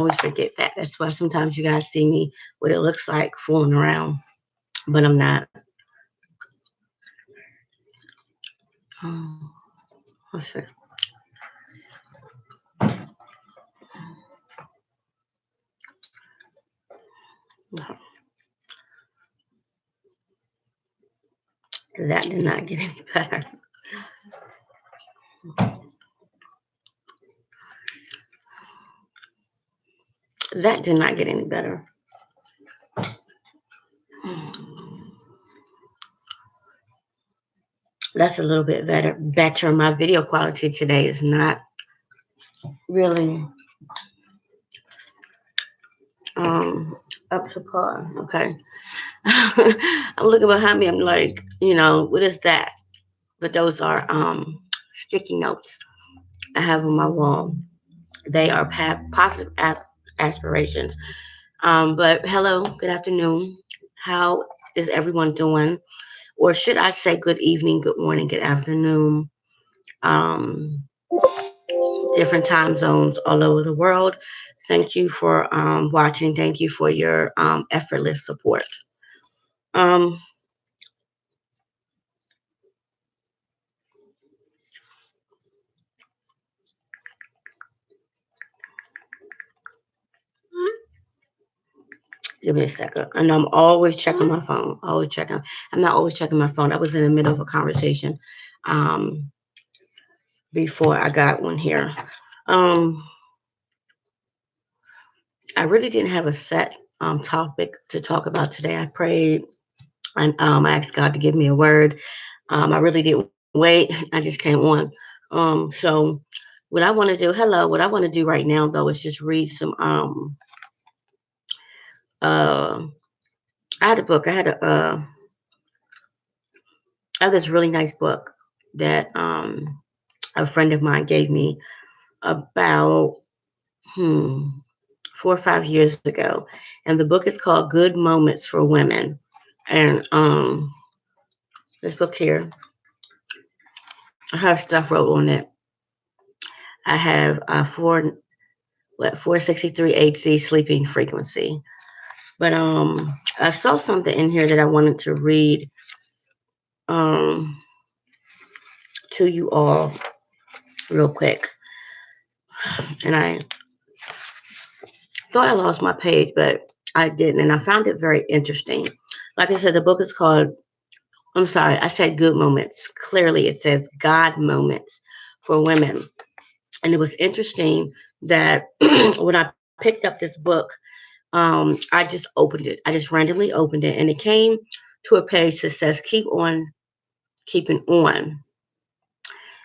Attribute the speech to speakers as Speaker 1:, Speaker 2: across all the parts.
Speaker 1: always forget that. That's why sometimes you guys see me what it looks like fooling around, but I'm not. Um, let's see. That did not get any better. That did not get any better. That's a little bit better. Better. My video quality today is not really um up to par. Okay. I'm looking behind me. I'm like, what is that? But those are sticky notes I have on my wall. They are positive aspirations. But hello, good afternoon. How is everyone doing? Or should I say good evening, good morning, good afternoon? Um, Different time zones all over the world. Thank you for watching. Thank you for your effortless support. Um, Give me a second. And I'm always checking my phone. Always checking. I'm not always checking my phone. I was in the middle of a conversation um, before I got one here. Um, I really didn't have a set topic to talk about today. I prayed and I asked God to give me a word. I really didn't wait. I just came on. So what I want to do, hello, what I want to do right now though is just read some. Uh, I had a book. I had this really nice book that a friend of mine gave me about hmm, 4 or 5 years ago, and the book is called Good Moments for Women. And this book here, I have stuff wrote on it. I have 463 HZ sleeping frequency. But I saw something in here that I wanted to read um to you all real quick. And I thought I lost my page, but I didn't, and I found it very interesting. Like I said, the book is called, I'm sorry, I said Good Moments. Clearly it says God Moments for Women. And it was interesting that when I picked up this book, I just opened it. I just randomly opened it, and it came to a page that says "Keep on keeping on,"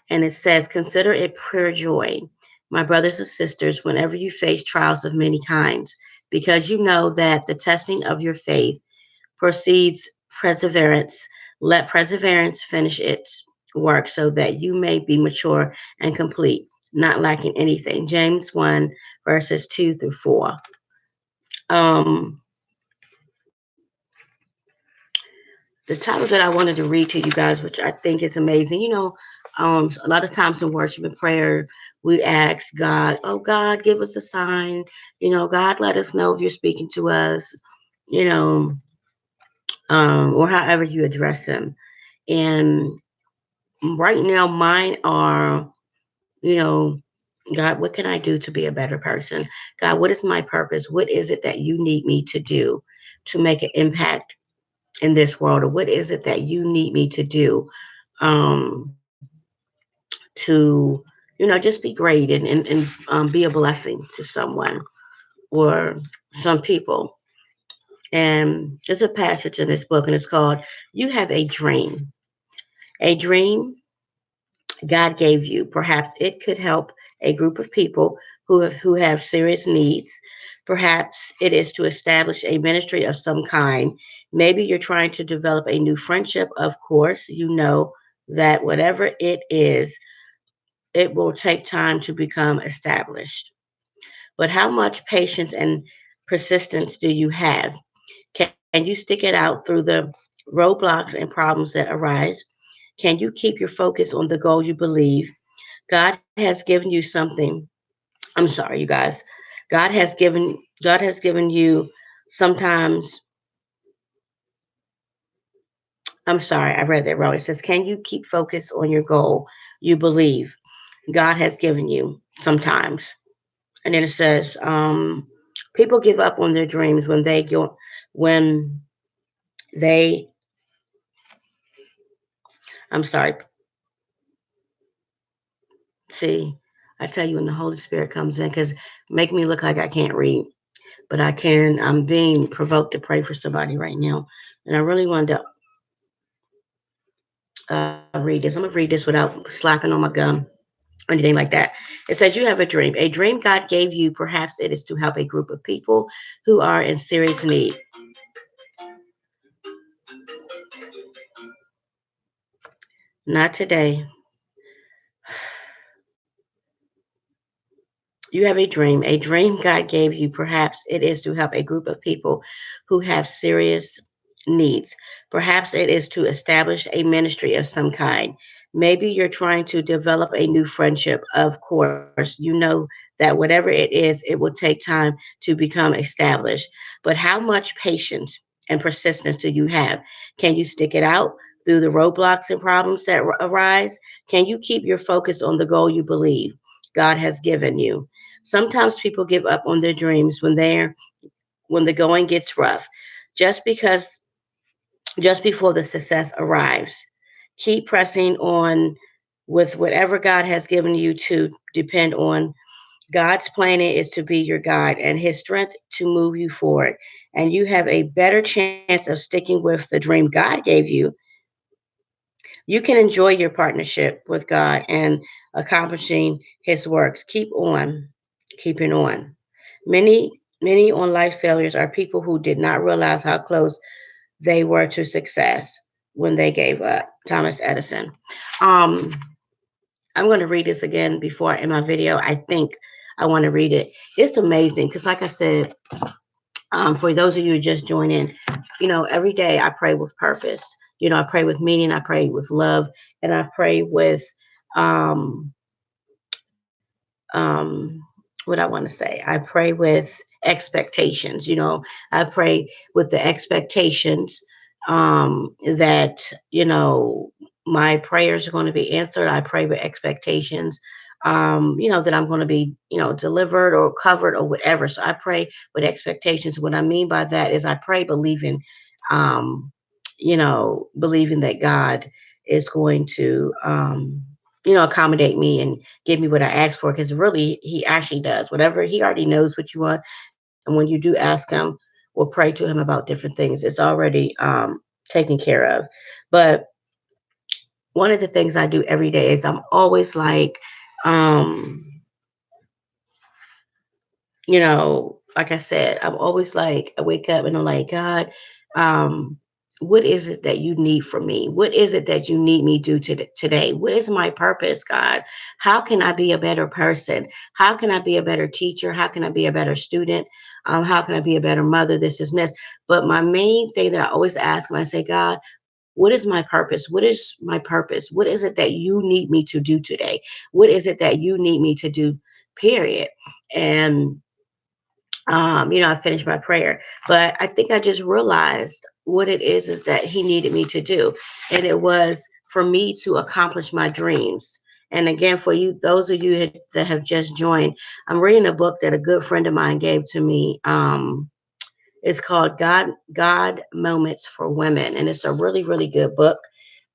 Speaker 1: and it says, "Consider it pure joy, my brothers and sisters, whenever you face trials of many kinds, because you know that the testing of your faith proceeds perseverance. Let perseverance finish its work, so that you may be mature and complete, not lacking anything." James 1, verses 2 through 4. Um, the title that I wanted to read to you guys, which I think is amazing. A lot of times in worship and prayer, we ask God, "Oh God, give us a sign." God, let us know if you're speaking to us. You know, or however you address Him. And right now, mine are, you know, God, what can I do to be a better person? God, what is my purpose? What is it that you need me to do to make an impact in this world? Or what is it that you need me to do um, to, just be great and be a blessing to someone or some people? And there's a passage in this book, and it's called You Have a Dream. A dream God gave you. Perhaps it could help a group of people who have serious needs. Perhaps it is to establish a ministry of some kind. Maybe you're trying to develop a new friendship. Of course, you know that whatever it is, it will take time to become established. But how much patience and persistence do you have? Can you stick it out through the roadblocks and problems that arise? Can you keep your focus on the goal you believe? God has given you something. I'm sorry, you guys. God has given you sometimes. I'm sorry, I read that wrong. It says, can you keep focus on your goal you believe God has given you sometimes? And then it says, people give up on their dreams when they, I'm sorry, see, I tell you when the Holy Spirit comes in, because make me look like I can't read, but I can. I'm being provoked to pray for somebody right now. And I really wanted to read this. I'm going to read this without slapping on my gum or anything like that. It says, you have a dream. A dream God gave you, perhaps it is to help a group of people who are in serious need. Not today. You have a dream. A dream God gave you, perhaps it is to help a group of people who have serious needs. Perhaps it is to establish a ministry of some kind. Maybe you're trying to develop a new friendship. Of course, you know that whatever it is, it will take time to become established. But how much patience and persistence do you have? Can you stick it out through the roadblocks and problems that arise? Can you keep your focus on the goal you believe God has given you? Sometimes people give up on their dreams when the going gets rough, just because just before the success arrives. Keep pressing on with whatever God has given you to depend on. God's plan is to be your guide and his strength to move you forward. And you have a better chance of sticking with the dream God gave you. You can enjoy your partnership with God and accomplishing his works. Keep on, keeping on. Many on life failures are people who did not realize how close they were to success when they gave up. Thomas Edison. Um, I'm going to read this again before I end my video. I think I want to read it. It's amazing because, like I said, for those of you who just joined in, every day I pray with purpose. I pray with meaning, I pray with love, and I pray with um, um, what I want to say. I pray with expectations. I pray with the expectations that my prayers are going to be answered. I pray with expectations. That I'm going to be, delivered or covered or whatever. So I pray with expectations. What I mean by that is I pray believing, believing that God is going to, accommodate me and give me what I asked for. Because really, He actually does. Whatever He already knows what you want, and when you do ask Him or pray to Him about different things, it's already taken care of. But one of the things I do every day is I'm always like, um, like I said, I'm always like, I wake up and I'm like, God, um, what is it that you need from me? What is it that you need me to do today? What is my purpose, God? How can I be a better person? How can I be a better teacher? How can I be a better student? How can I be a better mother? This is this. But my main thing that I always ask him, I say, God, what is my purpose? What is my purpose? What is it that you need me to do today? What is it that you need me to do, period? And I finished my prayer. But I think I just realized what it is that he needed me to do. And it was for me to accomplish my dreams. And again, for you, those of you that have just joined, I'm reading a book that a good friend of mine gave to me. It's called God Moments for Women, and it's a really really good book.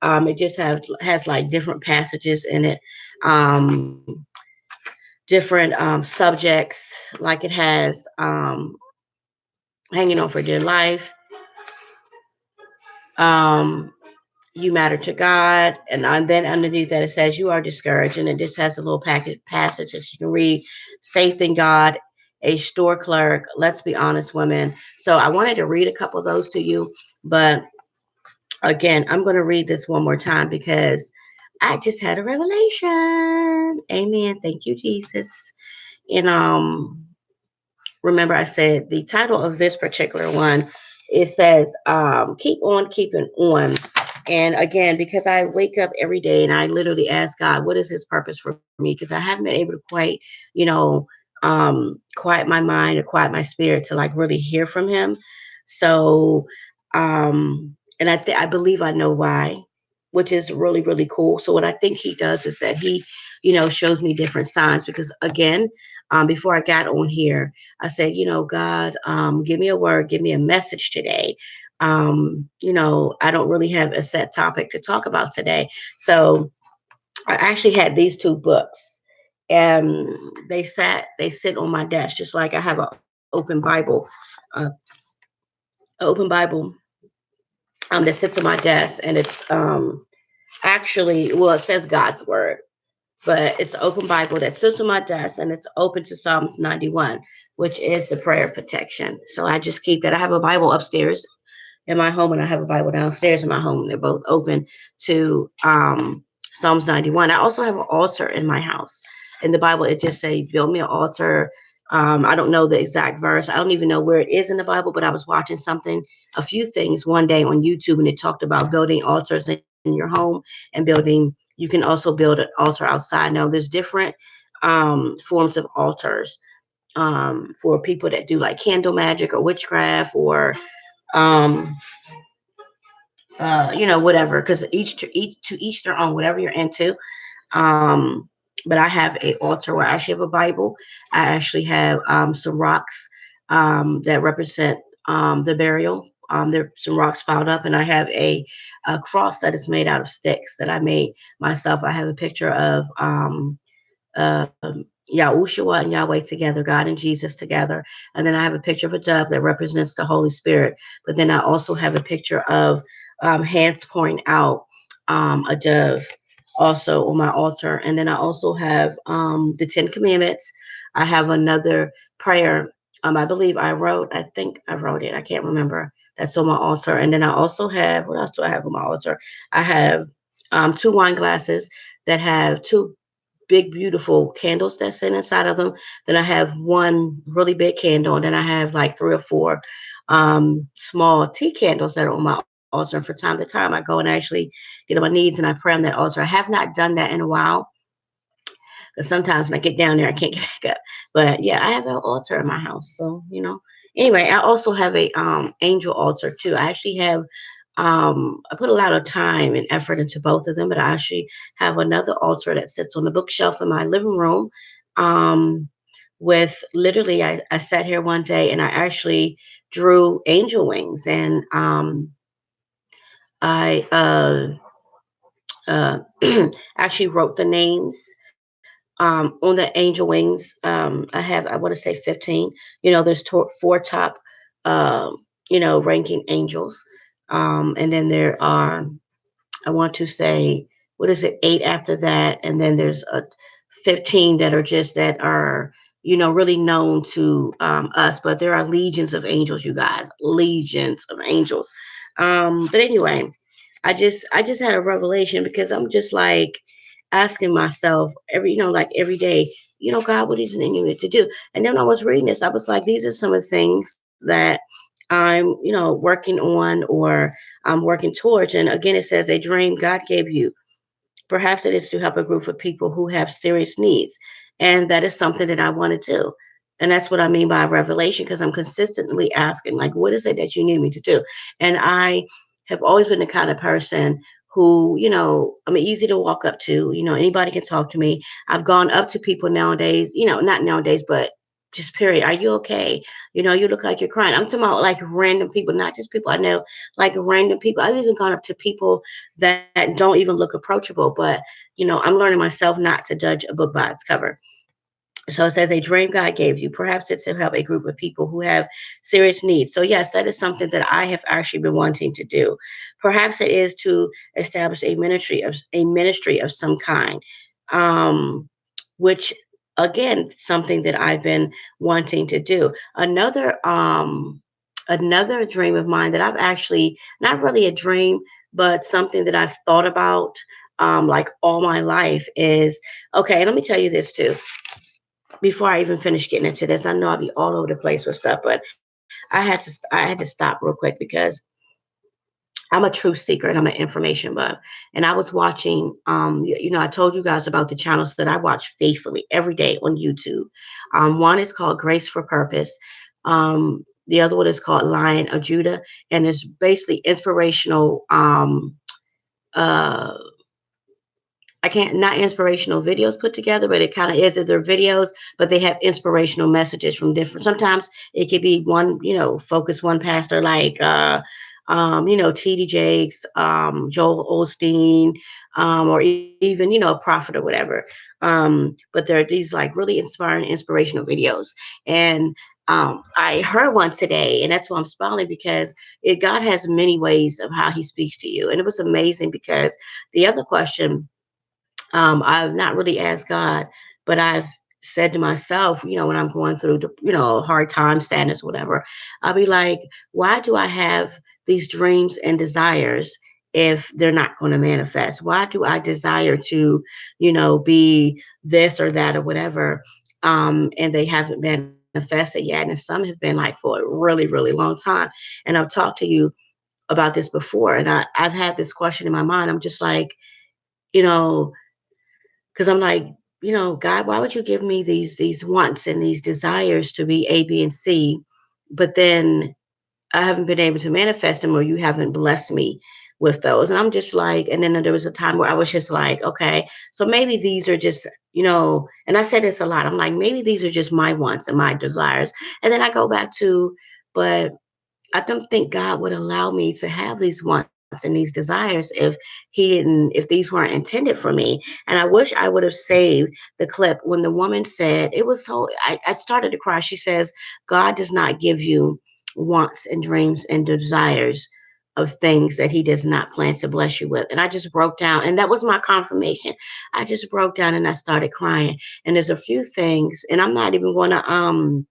Speaker 1: It just has like different passages in it, um, different subjects. Like it has hanging on for dear life, um, you matter to God, and then underneath that it says you are discouraged, and it just has a little packet passage that you can read. Faith in God, a store clerk. Let's be honest, women. So I wanted to read a couple of those to you, but again, I'm going to read this one more time because I just had a revelation. Amen. Thank you, Jesus. And remember I said the title of this particular one, it says keep on keeping on. And again, because I wake up every day and I literally ask God, what is his purpose for me? Because I haven't been able to quite, you know, quiet my mind or quiet my spirit to like really hear from him. So, and I believe I know why, which is really, really cool. So what I think he does is that he, shows me different signs because again, before I got on here, I said, God, give me a word, give me a message today. I don't really have a set topic to talk about today. So I actually had these two books, and they sit on my desk just like I have an open Bible, uh, an open Bible that sits on my desk, and it's actually, well, it says God's word, but it's an open Bible that sits on my desk, and it's open to Psalms 91, which is the prayer of protection. So I just keep that. I have a Bible upstairs in my home, and I have a Bible downstairs in my home. They're both open to Psalms 91. I also have an altar in my house. In the Bible, it just say, "Build me an altar." I don't know the exact verse. I don't even know where it is in the Bible, but I was watching something, a few things one day on YouTube, and it talked about building altars in your home and building. You can also build an altar outside. Now, there's different forms of altars for people that do like candle magic or witchcraft or um, whatever, because each their own, whatever you're into. Um, but I have a altar where I actually have a Bible. I actually have some rocks that represent the burial. There some rocks piled up, and I have a cross that is made out of sticks that I made myself. I have a picture of Yahushua and Yahweh together, God and Jesus together. And then I have a picture of a dove that represents the Holy Spirit. But then I also have a picture of hands pouring out a dove also on my altar. And then I also have the Ten Commandments. I have another prayer. I believe I think I wrote it. I can't remember. That's on my altar. And then I also have, what else do I have on my altar? I have two wine glasses that have two big, beautiful candles that sit inside of them. Then I have one really big candle, and then I have like three or four small tea candles that are on my altar. And from time to time, I go and actually get on my knees and I pray on that altar. I have not done that in a while because sometimes when I get down there, I can't get back up. But yeah, I have an altar in my house. So, anyway, I also have a angel altar too. I actually have I put a lot of time and effort into both of them, but I actually have another altar that sits on the bookshelf in my living room. Um, with literally, I sat here one day and I actually drew angel wings, and I uh, actually wrote the names on the angel wings. I want to say 15. There's four top, ranking angels. And then there are, I want to say, what is it, eight after that. And then there's 15 that are, really known to us. But there are legions of angels, you guys, legions of angels. But anyway, I just had a revelation because I'm just like asking myself like every day, God, what is it in you to do? And then when I was reading this, I was like, these are some of the things that I'm, working on or I'm working towards. And again, it says a dream God gave you. Perhaps it is to help a group of people who have serious needs. And that is something that I want to do. And that's what I mean by revelation, because I'm consistently asking, like, what is it that you need me to do? And I have always been the kind of person who, I'm easy to walk up to. Anybody can talk to me. I've gone up to people nowadays, not nowadays, but just period. Are you okay? You look like you're crying. I'm talking about like random people, not just people I know, like random people. I've even gone up to people that don't even look approachable, but I'm learning myself not to judge a book by its cover. So it says a dream God gave you. Perhaps it's to help a group of people who have serious needs. So yes, that is something that I have actually been wanting to do. Perhaps it is to establish a ministry of some kind, um, which again something that I've been wanting to do. Another dream of mine that I've actually, not really a dream, but something that I've thought about like all my life is, okay. And let me tell you this too before I even finish getting into this. I know I'll be all over the place with stuff, but I had to stop real quick because I'm a truth seeker and I'm an information buff. And I was watching, I told you guys about the channels that I watch faithfully every day on YouTube. One is called Grace for Purpose. The other one is called Lion of Judah, and it's basically inspirational. Uh, I can't not inspirational videos put together, but it kind of is. They're videos, but they have inspirational messages from different. Sometimes it could be one, focus one pastor like T.D. Jakes, Joel Osteen, or even a prophet or whatever. But there are these like really inspiring, inspirational videos, and I heard one today, and that's why I'm smiling because God has many ways of how He speaks to you, and it was amazing because the other question I've not really asked God, but I've said to myself, when I'm going through the, hard time, sadness, whatever, I'll be like, why do I have these dreams and desires if they're not going to manifest? Why do I desire to, be this or that or whatever? And they haven't manifested yet. And some have been like for a really, really long time. And I've talked to you about this before. And I've had this question in my mind. I'm just like, you know, because I'm like, God, why would you give me these wants and these desires to be A, B, and C, but then I haven't been able to manifest them, or you haven't blessed me with those? And I'm just like, and then there was a time where I was just like, okay, so maybe these are just, and I said this a lot. I'm like, maybe these are just my wants and my desires. And then I go back to, but I don't think God would allow me to have these wants and these desires if these weren't intended for me. And I wish I would have saved the clip when the woman said it was so. I started to cry. She says, "God does not give you wants and dreams and desires of things that He does not plan to bless you with." And I just broke down, and that was my confirmation. I just broke down and I started crying. And there's a few things, and I'm not even going to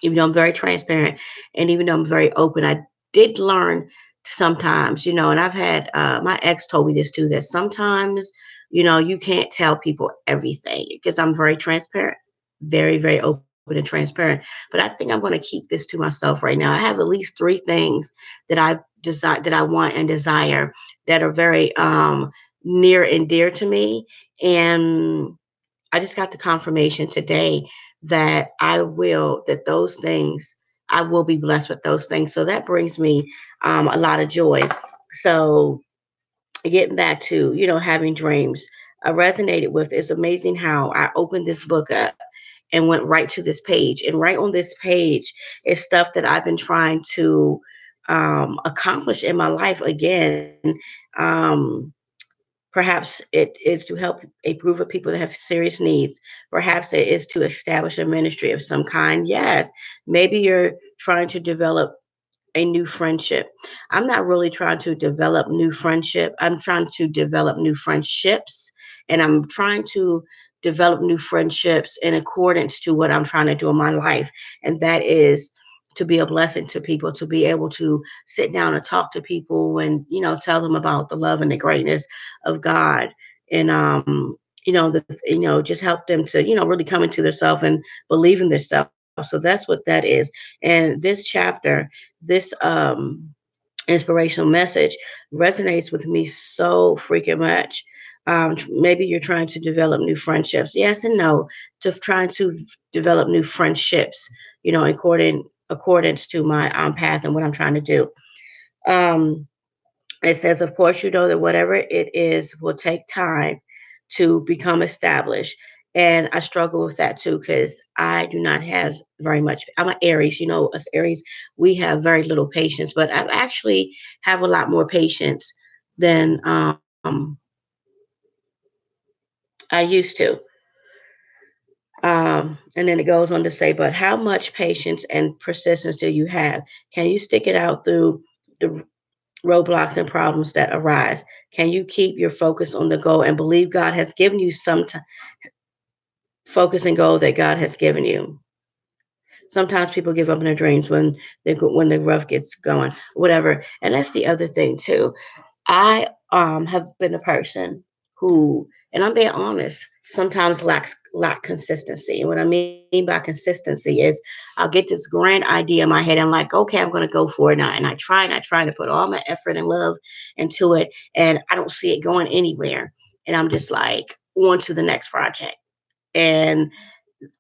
Speaker 1: even though I'm very transparent and even though I'm very open, I did learn sometimes, and I've had my ex told me this too, that sometimes, you can't tell people everything because I'm very transparent, very, very open and transparent. But I think I'm going to keep this to myself right now. I have at least three things that I want and desire that are very near and dear to me. And I just got the confirmation today that that those things, I will be blessed with those things. So that brings me a lot of joy. So getting back to, having dreams, I resonated with, it's amazing how I opened this book up and went right to this page. And right on this page is stuff that I've been trying to accomplish in my life again. Um, Perhaps it is to help a group of people that have serious needs. Perhaps it is to establish a ministry of some kind. Yes, maybe you're trying to develop a new friendship. I'm not really trying to develop new friendship. I'm trying to develop new friendships, and I'm trying to develop new friendships in accordance to what I'm trying to do in my life, and that is to be a blessing to people, to be able to sit down and talk to people and tell them about the love and the greatness of God, and just help them to really come into themselves and believe in themselves. So that's what that is. And this chapter, this inspirational message resonates with me so freaking much. Maybe you're trying to develop new friendships. Yes and no to trying to develop new friendships, accordance to my path and what I'm trying to do. Um, it says, of course, that whatever it is will take time to become established. And I struggle with that too because I do not have very much. I'm an Aries, us Aries, we have very little patience, but I actually have a lot more patience than I used to. And then it goes on to say, but how much patience and persistence do you have? Can you stick it out through the roadblocks and problems that arise? Can you keep your focus on the goal and believe God has given you some focus and goal that God has given you? Sometimes people give up in their dreams when the rough gets going, whatever. And that's the other thing too. I have been a person who And I'm being honest, sometimes lack consistency. And what I mean by consistency is I'll get this grand idea in my head. I'm like, okay, I'm gonna go for it now. And I try to put all my effort and love into it, and I don't see it going anywhere. And I'm just like, on to the next project. And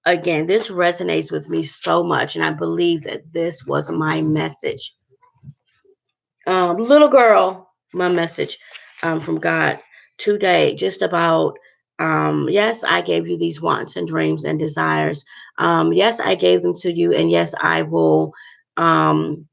Speaker 1: again, this resonates with me so much. And I believe that this was my message. Little girl, my message from God today, just about yes, I gave you these wants and dreams and desires. Yes, I gave them to you, and yes, I will. Um,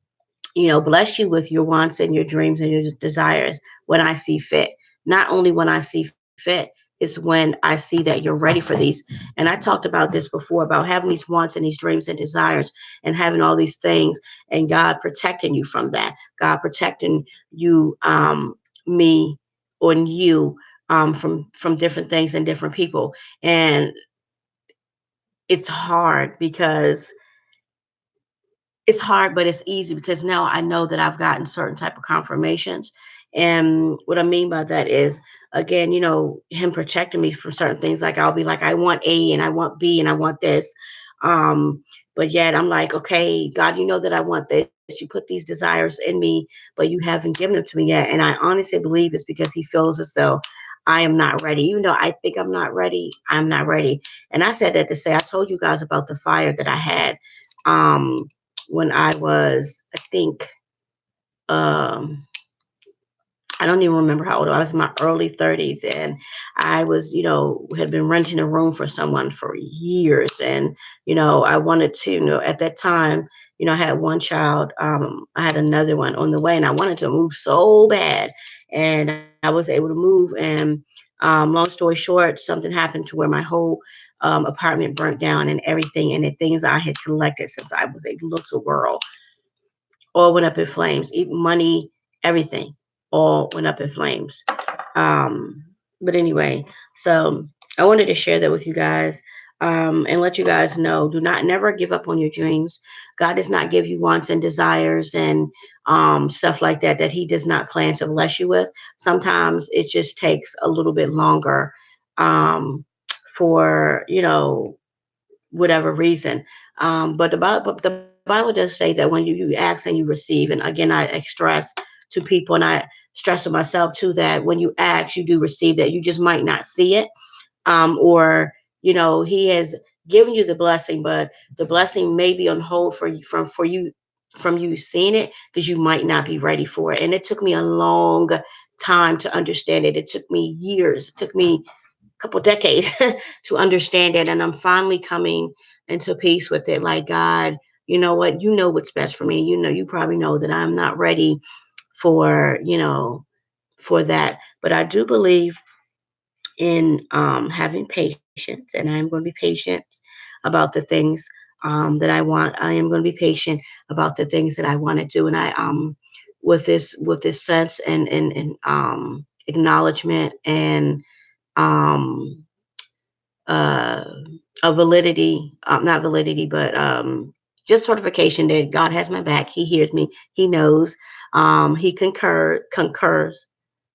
Speaker 1: bless you with your wants and your dreams and your desires when I see fit. Not only when I see fit, it's when I see that you're ready for these. And I talked about this before about having these wants and these dreams and desires and having all these things and God protecting you from that. God protecting you, me, on you from different things and different people. And it's hard because it's hard, but it's easy because now I know that I've gotten certain type of confirmations. And what I mean by that is, again, him protecting me from certain things. Like I'll be like, I want A and I want B and I want this. Um, but yet I'm like, okay, God, you know that I want this. You put these desires in me, but you haven't given them to me yet. And I honestly believe it's because he feels as though I am not ready. Even though I think I'm not ready, I'm not ready. And I said that to say, I told you guys about the fire that I had. Um, when I was, I think, um, I don't even remember how old I was in my early 30s. And I was, had been renting a room for someone for years. And, I wanted to, at that time, I had one child. I had another one on the way, and I wanted to move so bad. And I was able to move. And long story short, something happened to where my whole apartment burnt down and everything. And the things I had collected since I was a little girl all went up in flames. Even money, everything, all went up in flames. Um, but anyway, so I wanted to share that with you guys. And let you guys know, do not never give up on your dreams. God does not give you wants and desires and stuff like that he does not plan to bless you with. Sometimes it just takes a little bit longer um, for whatever reason. But the Bible does say that when you ask and you receive, and again, I stress to people, and I stress to myself too, that when you ask, you do receive. That you just might not see it, or He has given you the blessing, but the blessing may be on hold from you seeing it because you might not be ready for it. And it took me a long time to understand it. It took me years. It took me couple decades to understand it. And I'm finally coming into peace with it. Like, God, you know what? You know what's best for me. You probably know that I'm not ready for, for that. But I do believe in having patience, and I am going to be patient about the things that I want. I am going to be patient about the things that I want to do. And I, with this sense and acknowledgement and, um, uh, a validity, not validity, but just certification that God has my back. He hears me. He knows. He concurs.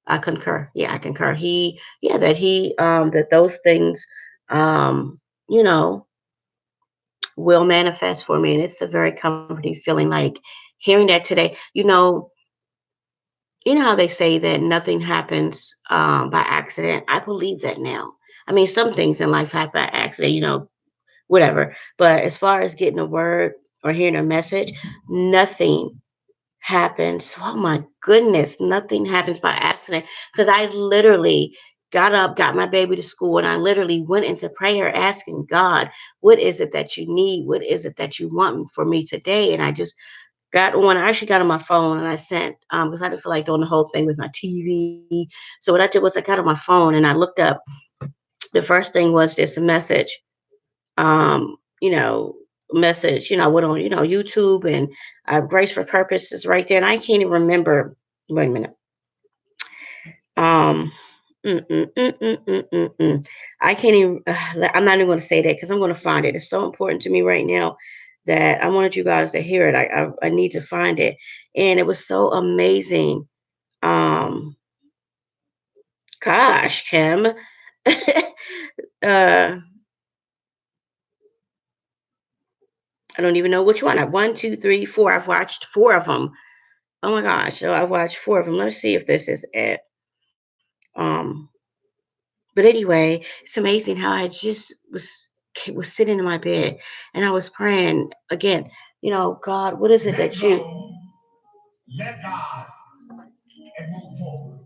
Speaker 1: I concur. Yeah, I concur. That those things, um, you know, will manifest for me, and it's a very comforting feeling. Like hearing that today. You know how they say that nothing happens by accident. I believe that now. I mean, some things in life happen by accident. Whatever. But as far as getting a word or hearing a message, nothing happens. Oh my goodness, nothing happens by accident. Because I literally got up, got my baby to school, and I literally went into prayer asking God, what is it that you need? What is it that you want for me today? And I just got on. I actually got on my phone and I sent because I didn't feel like doing the whole thing with my TV. So what I did was I got on my phone and I looked up. The first thing was this message um, you know, message. I went on, YouTube and Grace for Purpose is right there. And I can't even remember. Wait a minute. Um, mm, mm, mm, mm, mm, mm, mm. I can't even, I'm not even going to say that because I'm going to find it. It's so important to me right now that I wanted you guys to hear it. I need to find it. And it was so amazing. Um, Gosh, Kim. uh, I don't even know which one. I one, two, three, four. I've watched four of them. Oh my gosh! So I've watched four of them. Let's see if this is it. Um, but anyway, it's amazing how I just was sitting in my bed and I was praying again. God, what is it that you let God and move forward?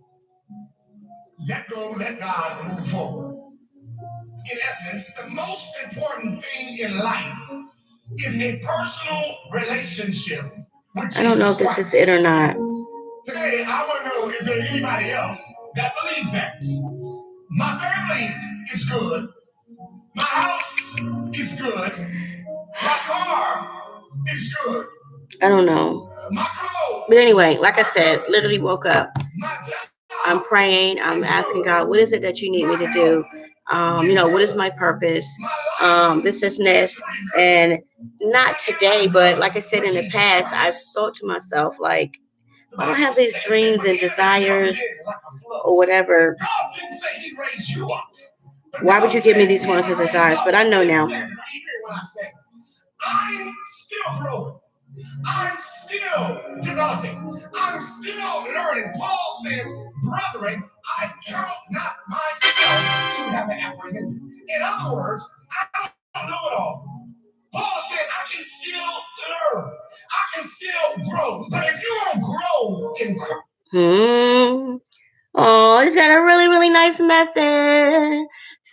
Speaker 1: Let go, let God move forward. In essence, the most important thing in life is a personal relationship with Jesus. I don't know if this is it or not. Today, I want to know, is there anybody else that believes that? My family is good. My house is good. My car is good. I don't know. But anyway, like I said, literally woke up. I'm praying. I'm asking God, what is it that you need me to do? What is my purpose? This, and not today, but like I said in the past, I've thought to myself, like, I don't have these dreams and desires or whatever. Why would you give me these wants and desires? But I know now. I'm still growing. I'm still developing. I'm still learning. Paul says, brethren, I count not myself to have apprehended. In other words, I don't know it all. Paul said, I can still learn. I can still grow. But if you want to grow in Christ. Oh, it's got a really, really nice message.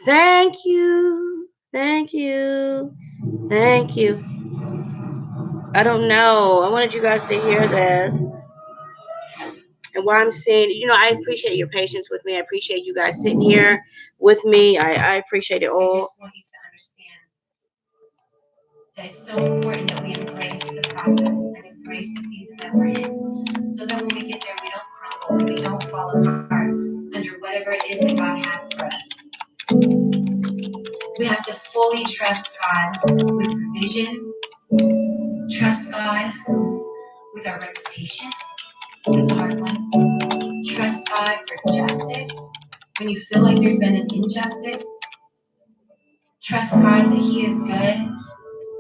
Speaker 1: Thank you. Thank you. Thank you. I don't know. I wanted you guys to hear this. And what I'm saying, I appreciate your patience with me. I appreciate you guys sitting here with me. I appreciate it all. I just want you to understand that it's so important that we embrace the process and embrace the season that we're in. So that when we get there, we don't crumble and we don't fall apart under whatever it is that God has for us. We have to fully trust God with provision, trust God with our reputation. That's a hard one. Trust God for justice when you feel like there's been an injustice. Trust God that He is good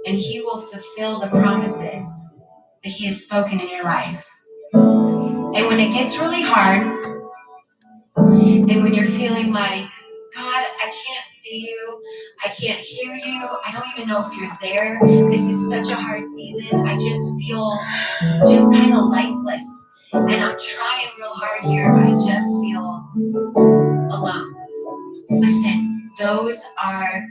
Speaker 1: and He will fulfill the promises that He has spoken in your life. And when it gets really hard, and when you're feeling like, God, I can't see you, I can't hear you, I don't even know if you're there, this is such a hard season, I just feel just kind of lifeless, and I'm trying real hard here, I just feel alone. Listen, those are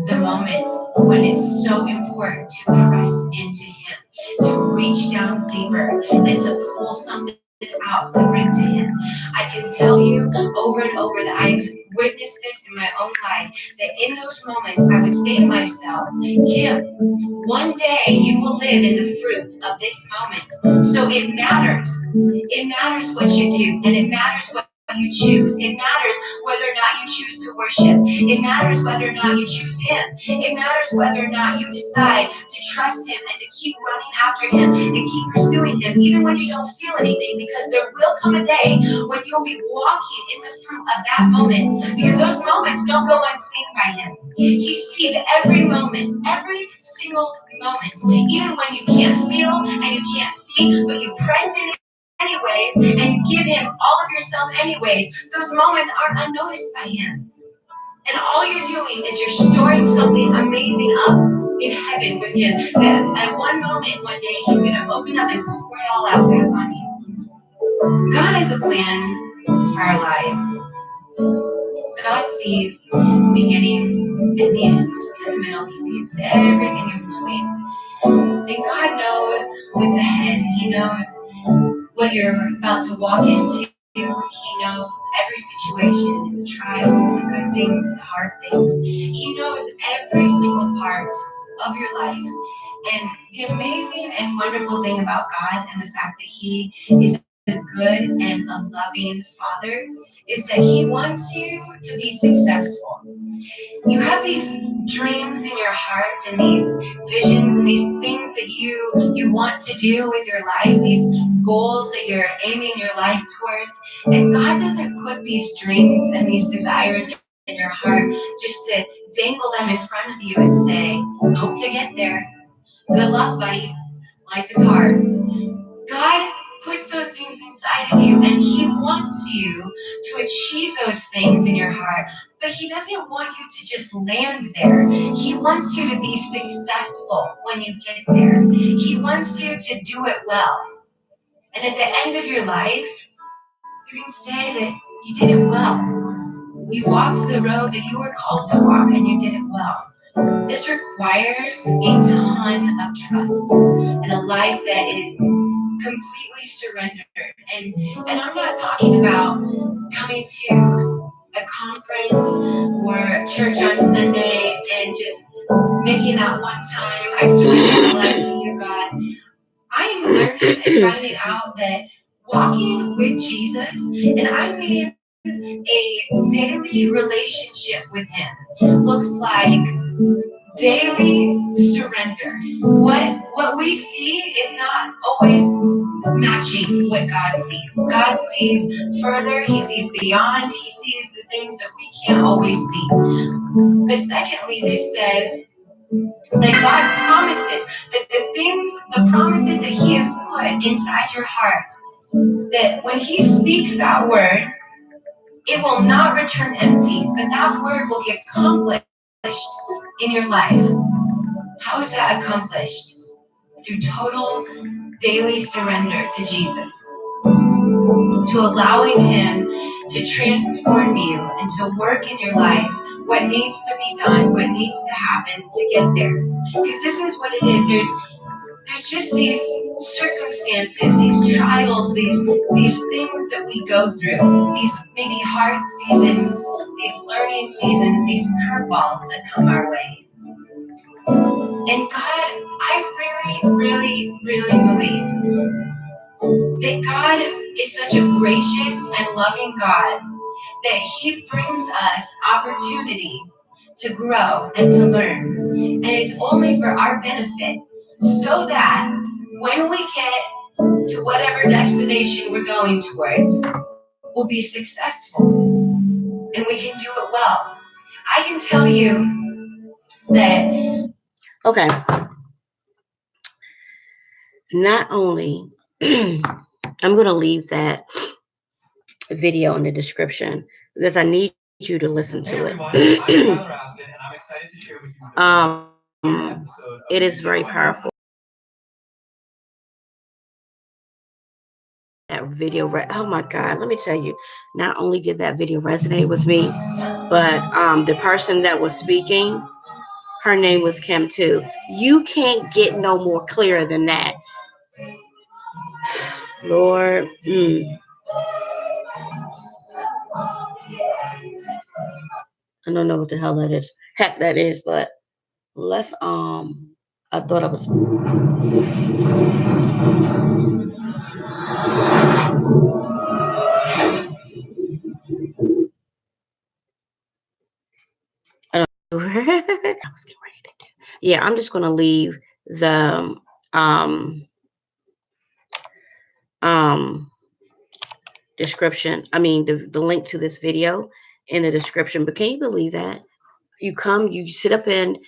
Speaker 1: the moments when it's so important to press into Him, to reach down deeper, and to pull something out to bring to Him. I can tell you over and over that I've witnessed this in my own life, that in those moments I would say to myself, Kim, one day you will live in the fruit of this moment. So it matters. It matters what you do, and it matters what you choose. It matters whether or not you choose to worship. It matters whether or not you choose Him. It matters whether or not you decide to trust Him and to keep running after Him and keep pursuing Him, even when you don't feel anything, because there will come a day when you'll be walking in the fruit of that moment, because those moments don't go unseen by Him. He sees every moment, every single moment, even when you can't feel and you can't see, but you press in anyways, and you give Him all of yourself anyways. Those moments aren't unnoticed by Him. And all you're doing is you're storing something amazing up in heaven with Him. That at one moment, one day, He's going to open up and pour it all out there on you. God has a plan for our lives. God sees the beginning and the end and the middle. He sees everything in between. And God knows what's ahead. He knows what you're about to walk into. He knows every situation, the trials, the good things, the hard things. He knows every single part of your life. And the amazing and wonderful thing about God and the fact that He is a good and a loving Father is that He wants you to be successful. You have these dreams in your heart and these visions and these things that you want to do with your life, these goals that you're aiming your life towards. And God doesn't put these dreams and these desires
Speaker 2: in your heart just to dangle them in front of you and say, hope you get there. Good luck, buddy. Life is hard. God puts those things inside of you, and He wants you to achieve those things in your heart. But He doesn't want you to just land there. He wants you to be successful when you get there. He wants you to do it well. And at the end of your life, you can say that you did it well. You walked the road that you were called to walk, and you did it well. This requires a ton of trust and a life that is completely surrendered. And I'm not talking about coming to a conference or church on Sunday and just making that one time, I surrender my life to you, God. I am learning and finding out that walking with Jesus, and I mean a daily relationship with Him, looks like daily surrender. What we see is not always matching what God sees. God sees further, He sees beyond, He sees the things that we can't always see. But secondly, this says that God promises that the promises that He has put inside your heart, that when He speaks that word, it will not return empty, but that word will be accomplished in your life. How is that accomplished? Through total daily surrender to Jesus, to allowing Him to transform you and to work in your life what needs to be done, what needs to happen to get there. Because this is what it is. There's just these circumstances, these trials, these things that we go through, these maybe hard seasons, these learning seasons, these curveballs that come our way. And God, I really believe that God is such a gracious and loving God that He brings us opportunity to grow and to learn. And it's only for our benefit, so that when we get to whatever destination we're going towards, we'll be successful and we can do it well. I can tell you that.
Speaker 1: Okay. Not only, I'm going to leave that video in the description because I need you to listen to it. It is very powerful. That video, oh my God, let me tell you, not only did that video resonate with me, but the person that was speaking, her name was Kim too. You can't get no more clear than that. Lord, I don't know what the hell that is. Heck, that is, but let's I thought I was. I don't know. I was getting ready to do. Yeah, I'm just gonna leave the um description. I mean the link to this video in the description. But can you believe that? You sit up in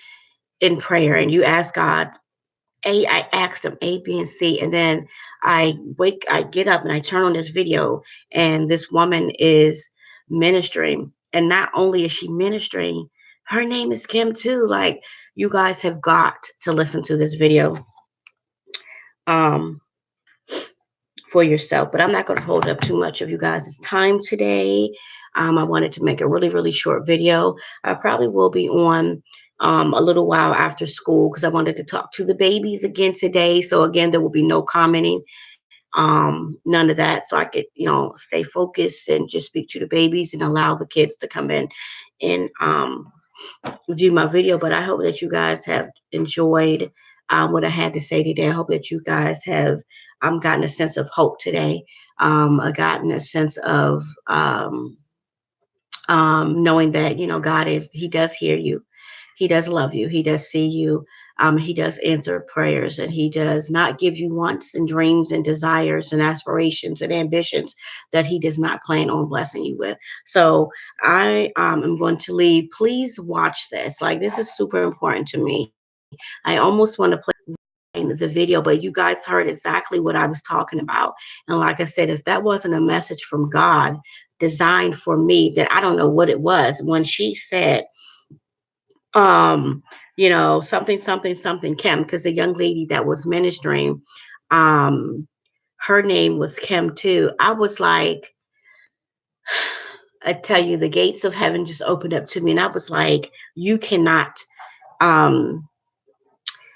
Speaker 1: prayer and you ask God, I asked him A, B, and C, and then I get up and I turn on this video, and this woman is ministering, and not only is she ministering, her name is Kim too. Like, you guys have got to listen to this video um for yourself. But I'm not going to hold up too much of you guys' time today. I wanted to make a really short video. I probably will be on a little while after school because I wanted to talk to the babies again today. So again, there will be no commenting, none of that. So I could, stay focused and just speak to the babies and allow the kids to come in and do my video. But I hope that you guys have enjoyed what I had to say today. I hope that you guys have gotten a sense of hope today. Gotten a sense of knowing that God He does hear you, He does love you, He does see you. He does answer prayers, and he does not give you wants and dreams and desires and aspirations and ambitions that he does not plan on blessing you with. So I am going to leave. Please watch this. Like, this is super important to me. I almost want to play the video, but you guys heard exactly what I was talking about. And like I said, if that wasn't a message from God designed for me, then I don't know what it was. When she said, um, something, something, something, Kim, because the young lady that was ministering, um, her name was Kim too. I was like, I tell you, the gates of heaven just opened up to me, and I was like, um,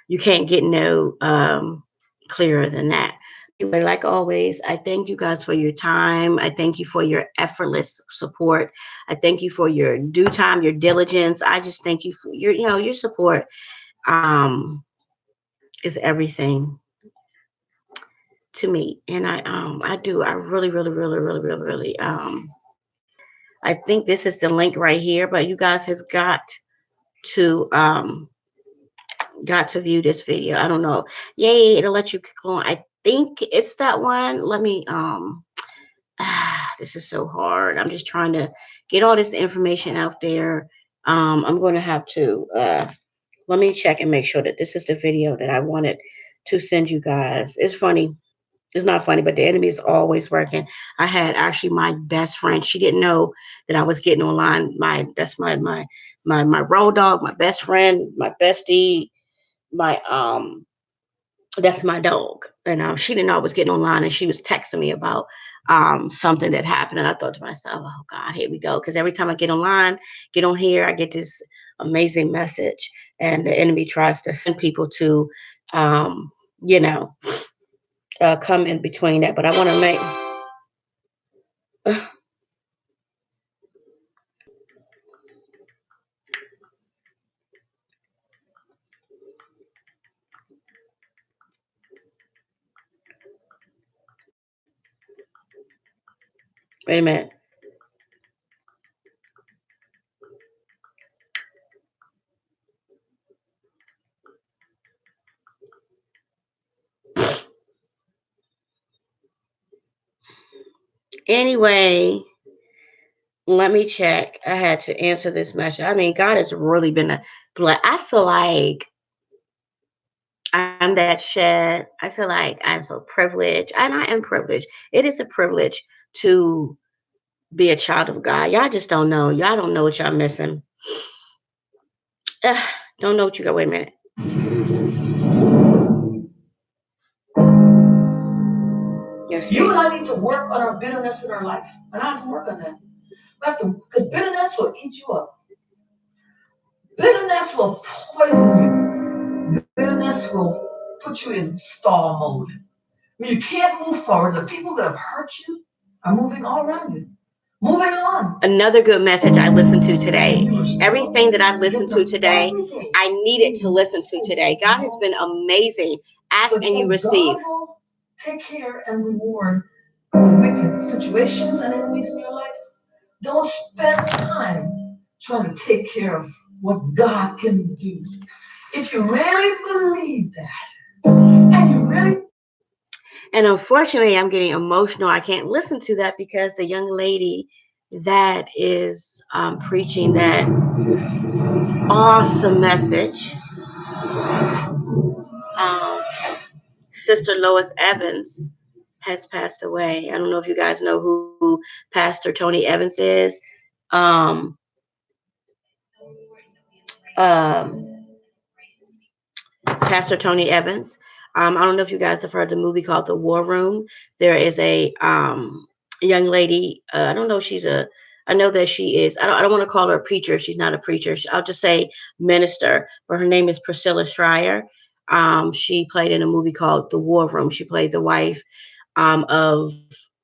Speaker 1: you can't get no clearer than that. Anyway, like always, I thank you guys for your time. I thank you for your effortless support. I thank you for your due time, your diligence. I just thank you for your support. Um, is everything to me, and I really, really, really, really, really, really I think this is the link right here, but you guys have to got to view this video. I don't know. Yay, it'll let you click on. I think it's that one. Let me this is so hard. I'm just trying to get all this information out there. I'm going to have to let me check and make sure that this is the video that I wanted to send you guys. It's funny. It's not funny, but the enemy is always working. I had actually my best friend. She didn't know that I was getting online. That's my road dog, my best friend, my bestie, my that's my dog. And she didn't know I was getting online, and she was texting me about something that happened. And I thought to myself, oh God, here we go. Because every time I get online, get on here, I get this amazing message, and the enemy tries to send people to um, you know come in between that. But I want to make wait a minute. Anyway, let me check. I had to answer this message. I mean, God has really been a I feel like I'm that shed. I feel like I'm so privileged, and I am privileged. It is a privilege to be a child of God. Y'all just don't know. Y'all don't know what y'all missing. Ugh, don't know what you got. Wait a minute. Yes,
Speaker 2: You and I need to work on our bitterness in our life. And I have to work on that. We have to, because bitterness will eat you up. Bitterness will poison you. Bitterness will put you in stall mode. When you can't move forward, the people that have hurt you are moving all around you. Moving on.
Speaker 1: Another good message I listened to today. Everything that I listened to today, I needed to listen to today. God has been amazing. Ask and you receive.
Speaker 2: God will take care and reward wicked situations and enemies in your life. Don't spend time trying to take care of what God can do. If you really believe that, and you really.
Speaker 1: And unfortunately, I'm getting emotional. I can't listen to that because the young lady that is preaching that awesome message, um, Sister Lois Evans, has passed away. I don't know if you guys know who Pastor Tony Evans is. Um, um, Pastor Tony Evans. I don't know if you guys have heard the movie called The War Room. There is a young lady. I don't know if she's a. I know that she is. I don't want to call her a preacher. She's not a preacher. I'll just say minister. But her name is Priscilla Schreier. She played in a movie called The War Room. She played the wife of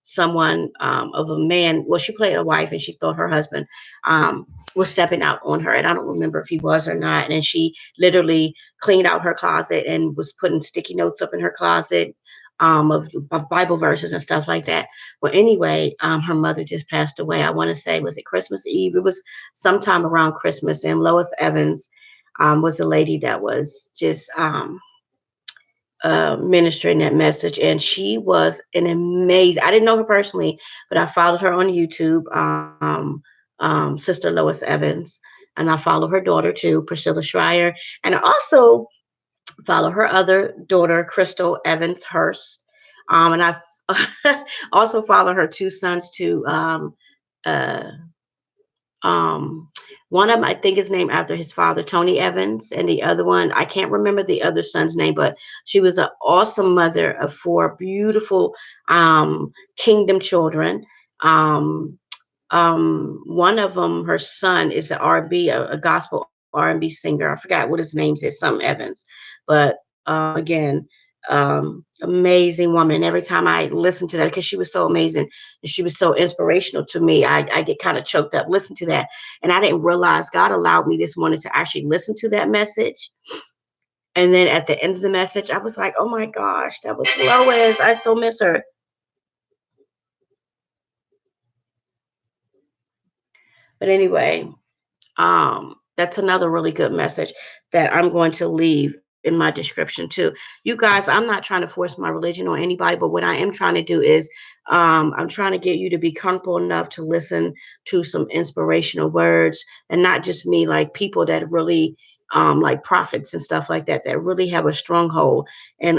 Speaker 1: someone of a man. Well, she played a wife, and she thought her husband was stepping out on her, and I don't remember if he was or not. And she literally cleaned out her closet and was putting sticky notes up in her closet of Bible verses and stuff like that. Well, anyway, her mother just passed away. I want to say, was it Christmas Eve? It was sometime around Christmas, and Lois Evans was a lady that was just ministering that message, and she was an amazing. I didn't know her personally, but I followed her on YouTube, Sister Lois Evans, and I follow her daughter too, Priscilla Schreier, and I also follow her other daughter, Crystal Evans Hurst, and I also follow her two sons too. Uh, um, one of them I think is named after his father, Tony Evans, and the other one I can't remember the other son's name, but she was an awesome mother of four beautiful kingdom children. Um, one of them, her son, is an R&B, a gospel R&B singer. I forgot what his name is, some Evans, but again, amazing woman. And every time I listen to that, because she was so amazing and she was so inspirational to me, I get kind of choked up. Listen to that, and I didn't realize God allowed me this morning to actually listen to that message. And then at the end of the message, I was like, "Oh my gosh, that was Lois. I so miss her." But anyway, that's another really good message that I'm going to leave in my description too. You guys, I'm not trying to force my religion on anybody, but what I am trying to do is I'm trying to get you to be comfortable enough to listen to some inspirational words, and not just me, like people that really like prophets and stuff like that, that really have a stronghold, and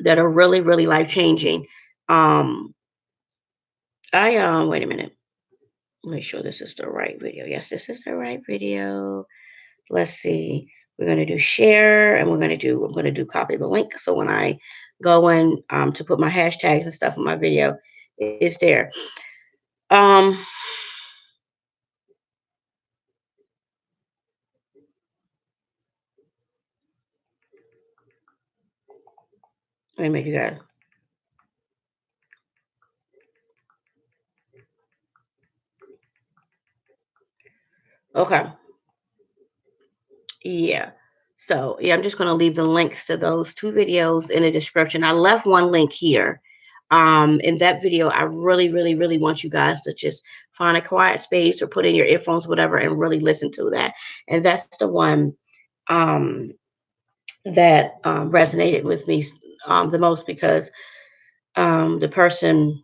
Speaker 1: that are really, really life changing. Um I wait a minute. Make sure this is the right video. Yes, this is the right video. Let's see. We're going to do share, and I'm going to do copy the link. So when I go in to put my hashtags and stuff in my video, it's there. Um, Wait a minute, you guys. Okay. Yeah. So yeah, I'm just going to leave the links to those two videos in the description. I left one link here. In that video, I really, really, really want you guys to just find a quiet space or put in your earphones, whatever, and really listen to that. And that's the one um, that resonated with me the most, because the person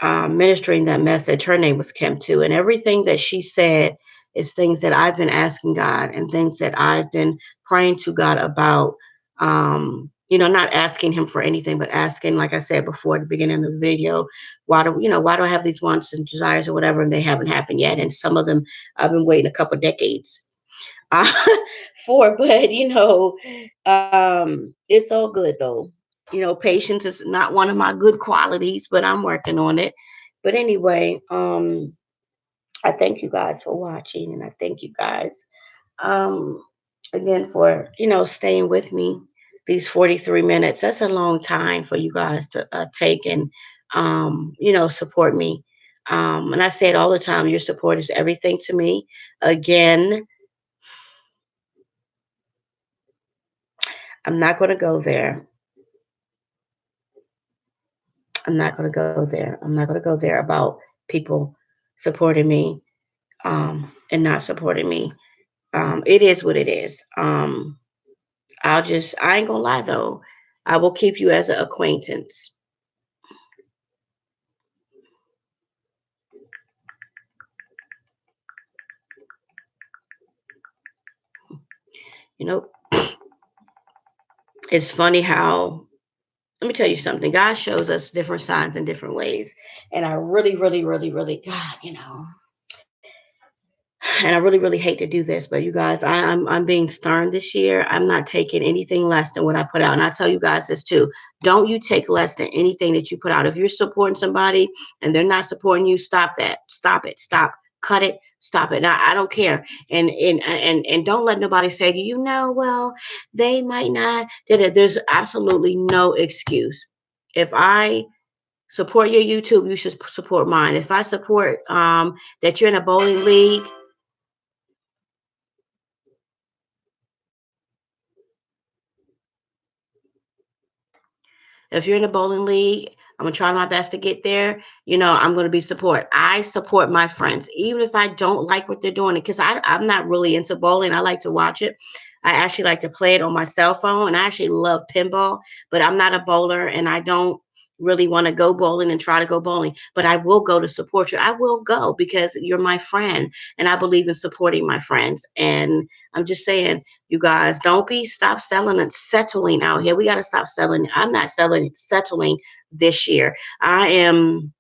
Speaker 1: ministering that message, her name was Kim too, and everything that she said is things that I've been asking God and things that I've been praying to God about. Not asking Him for anything, but asking, like I said before at the beginning of the video, why do I have these wants and desires or whatever, and they haven't happened yet? And some of them I've been waiting a couple decades uh, for, but it's all good though. Patience is not one of my good qualities, but I'm working on it. But anyway, I thank you guys for watching, and I thank you guys um, again for staying with me these 43 minutes. That's a long time for you guys to take and support me. And I say it all the time. Your support is everything to me. Again, I'm not going to go there. I'm not going to go there. I'm not going to go there about people supporting me and not supporting me. It is what it is. I ain't going to lie though. I will keep you as an acquaintance. You know, it's funny how, let me tell you something. God shows us different signs in different ways. And I really, really, really, really, God, and I really, really hate to do this, but you guys, I'm being stern this year. I'm not taking anything less than what I put out. And I tell you guys this too. Don't you take less than anything that you put out. If you're supporting somebody and they're not supporting you, stop that. Stop it. Stop. Cut it. Stop it. I don't care. And don't let nobody say to you, no, well, they might not. There's absolutely no excuse. If I support your YouTube, you should support mine. If I support that you're in a bowling league, if you're in a bowling league, I'm gonna try my best to get there. I'm gonna be support. I support my friends, even if I don't like what they're doing. Because I'm not really into bowling. I like to watch it. I actually like to play it on my cell phone, and I actually love pinball. But I'm not a bowler, and I don't really want to go bowling and try to go bowling. But I will go to support you. I will go because you're my friend, and I believe in supporting my friends. And I'm just saying, you guys, don't be stop selling and settling out here. We got to stop selling. I'm not settling this year. I am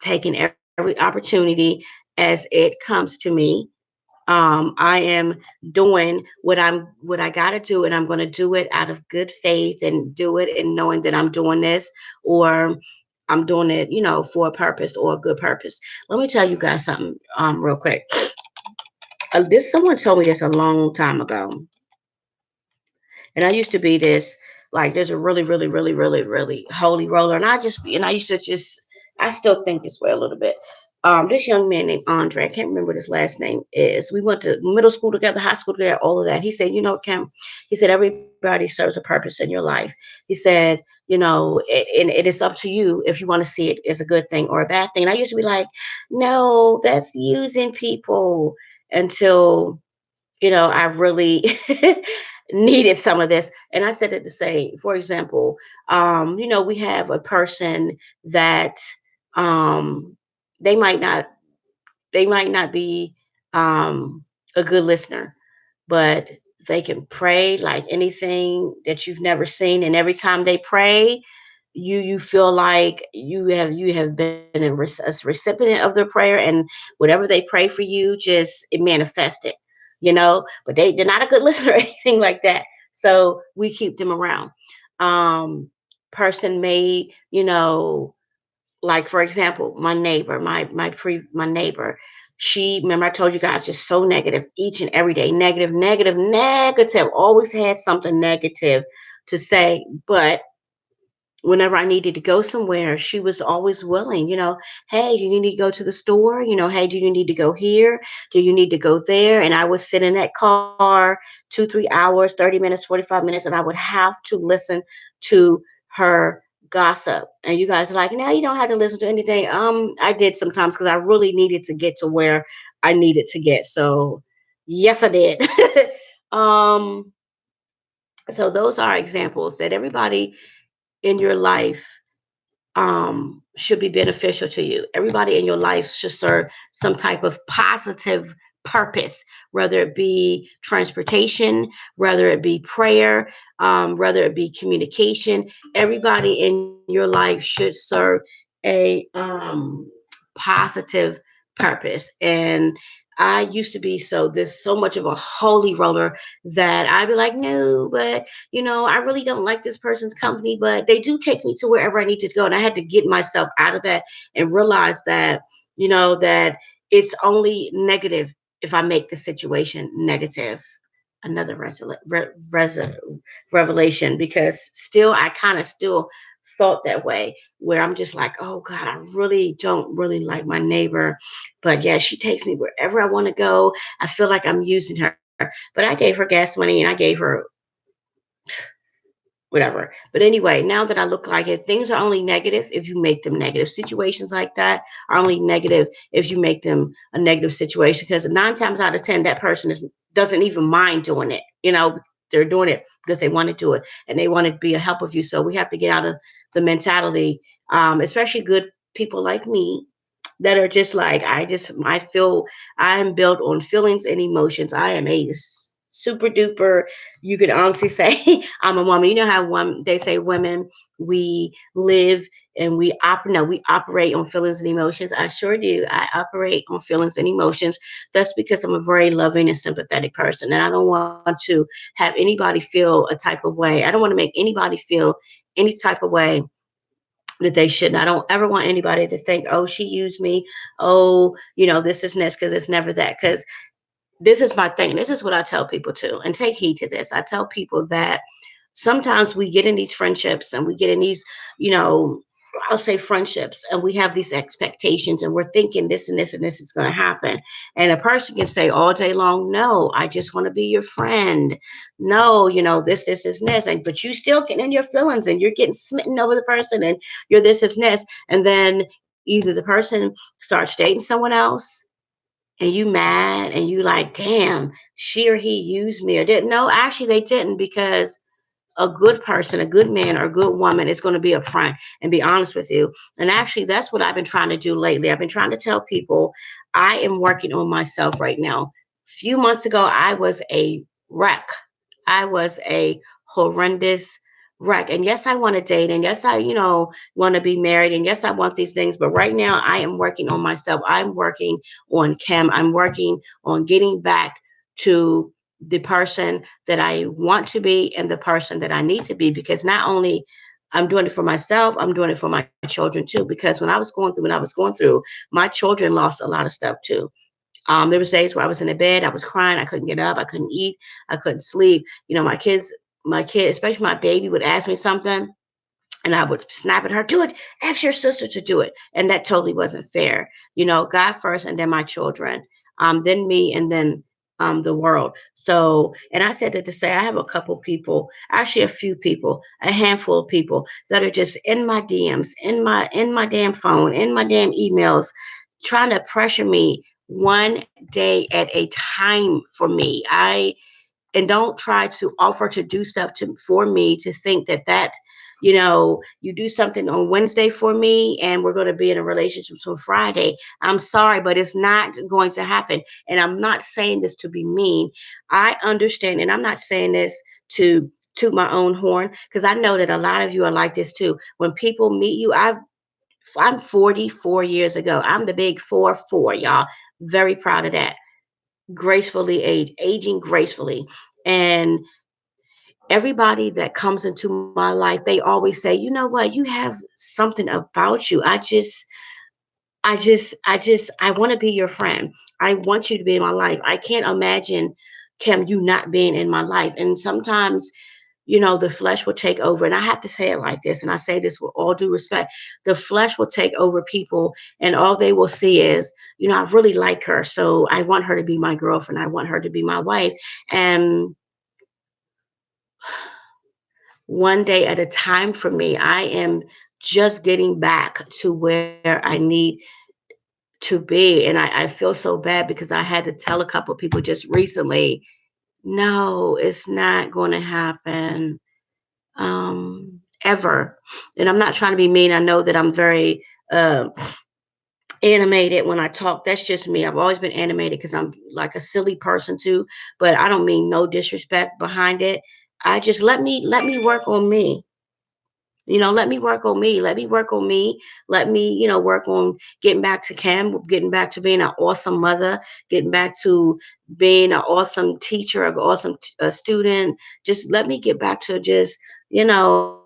Speaker 1: taking every opportunity as it comes to me. I am doing what I got to do, and I'm going to do it out of good faith and do it and knowing that I'm doing this, or I'm doing it, for a purpose or a good purpose. Let me tell you guys something, real quick. This Someone told me this a long time ago, and I used to be this, like, there's a really, really, really, really, really holy roller. And I used to just, I still think this way a little bit. This young man named Andre, I can't remember what his last name is. We went to middle school together, high school together, all of that. He said, Kim, he said, everybody serves a purpose in your life. He said, and it is up to you if you want to see it as a good thing or a bad thing. And I used to be like, no, that's using people, until I really needed some of this. And I said it to say, for example, we have a person that um, they might not they might not be a good listener, but they can pray like anything that you've never seen. And every time they pray, you feel like you have been a recipient of their prayer, and whatever they pray for you, just it manifested, but they're not a good listener or anything like that. So we keep them around. um Person may, like, for example, my neighbor, my neighbor, she, remember I told you guys, just so negative each and every day, negative, negative, negative, always had something negative to say. But whenever I needed to go somewhere, she was always willing, hey, do you need to go to the store? Hey, do you need to go here? Do you need to go there? And I would sit in that car 2, 3 hours, 30 minutes, 45 minutes, and I would have to listen to her gossip. And you guys are like, no, you don't have to listen to anything. I did sometimes because I really needed to get to where I needed to get. So yes, I did. um, so those are examples that everybody in your life should be beneficial to you. Everybody in your life should serve some type of positive purpose, whether it be transportation, whether it be prayer, whether it be communication. Everybody in your life should serve a positive purpose. And I used to be so much of a holy roller that I'd be like, no, but I really don't like this person's company, but they do take me to wherever I need to go. And I had to get myself out of that and realize that, that it's only negative if I make the situation negative. Another revelation, because still, I kind of still thought that way, where I'm just like, oh God, I really don't really like my neighbor. But yeah, she takes me wherever I want to go. I feel like I'm using her. But I gave her gas money, and I gave her whatever. But anyway, now that I look like it, things are only negative if you make them negative. Situations like that are only negative if you make them a negative situation. Because 9 times out of 10, that person doesn't even mind doing it. They're doing it because they want to do it and they want to be a help of you. So we have to get out of the mentality, especially good people like me, that are just like, I feel I'm built on feelings and emotions. I am a super duper, you could honestly say, I'm a woman. You know how they say women, we live and we operate on feelings and emotions. I sure do. I operate on feelings and emotions. That's because I'm a very loving and sympathetic person, and I don't want to have anybody feel a type of way. I don't want to make anybody feel any type of way that they shouldn't. I don't ever want anybody to think, oh, she used me. Oh, this is this, because it's never that. Because this is my thing. This is what I tell people too. And take heed to this. I tell people that sometimes we get in these friendships and we get in these, you know, I'll say friendships, and we have these expectations, and we're thinking this and this and this is going to happen. And a person can say all day long, "No, I just want to be your friend. No, this, and this." And but you still getting in your feelings, and you're getting smitten over the person, and you're this and this, and then either the person starts dating someone else, and you mad, and you like, "Damn, she or he used me or didn't." No, actually, they didn't, because a good person, a good man or a good woman is going to be upfront and be honest with you. And actually, that's what I've been trying to do lately. I've been trying to tell people I am working on myself right now. A few months ago, I was a wreck. I was a horrendous wreck. And yes, I want to date. And yes, I want to be married. And yes, I want these things. But right now, I am working on myself. I'm working on Kim. I'm working on getting back to the person that I want to be and the person that I need to be, because not only I'm doing it for myself, I'm doing it for my children too. Because when I was going through, my children lost a lot of stuff too. There was days where I was in the bed, I was crying, I couldn't get up, I couldn't eat, I couldn't sleep. My kid, especially my baby, would ask me something, and I would snap at her, "Do it, ask your sister to do it." And that totally wasn't fair. God first, and then my children, then me, and then the world. So, and I said that to say I have a couple people, actually a few people, a handful of people that are just in my DMs, in my damn phone, in my damn emails, trying to pressure me one day at a time for me. And don't try to offer to do stuff for me, to think that you do something on Wednesday for me and we're going to be in a relationship on Friday. I'm sorry, but it's not going to happen. And I'm not saying this to be mean. I understand, and I'm not saying this to toot my own horn, because I know that a lot of you are like this too. When people meet you, I'm 44 years ago. I'm the big 4-4, y'all. Very proud of that. Gracefully aging gracefully. And everybody that comes into my life, they always say, "You know what? You have something about you. I want to be your friend. I want you to be in my life. I can't imagine, Kim, you not being in my life." And sometimes, the flesh will take over. And I have to say it like this, and I say this with all due respect: the flesh will take over people, and all they will see is, I really like her. So I want her to be my girlfriend. I want her to be my wife. And one day at a time for me, I am just getting back to where I need to be. And I feel so bad because I had to tell a couple of people just recently, no, it's not going to happen, ever. And I'm not trying to be mean. I know that I'm very animated when I talk. That's just me. I've always been animated because I'm like a silly person too. But I don't mean no disrespect behind it. I just let me work on me. Let me work on me. Let me work on me. Let me, work on getting back to Cam, getting back to being an awesome mother, getting back to being an awesome teacher, an awesome student. Just let me get back to just, you know,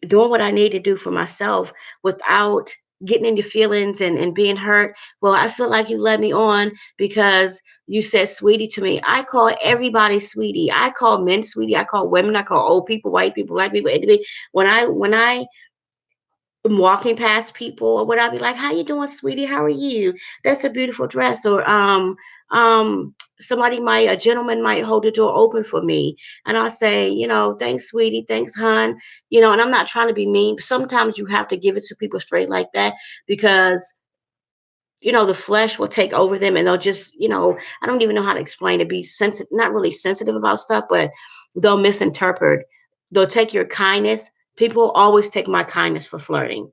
Speaker 1: doing what I need to do for myself without getting into feelings and being hurt. Well, I feel like you led me on because you said sweetie to me. I call everybody sweetie. I call men sweetie. I call women. I call old people, white people, black people. When I am walking past people, or would I be like, "How you doing, sweetie? How are you? That's a beautiful dress." Or a gentleman might hold the door open for me, and I'll say, "Thanks, sweetie. Thanks, hon." And I'm not trying to be mean. Sometimes you have to give it to people straight like that, because the flesh will take over them, and they'll just, I don't even know how to explain it, be sensitive, not really sensitive about stuff, but they'll misinterpret. They'll take your kindness. People always take my kindness for flirting.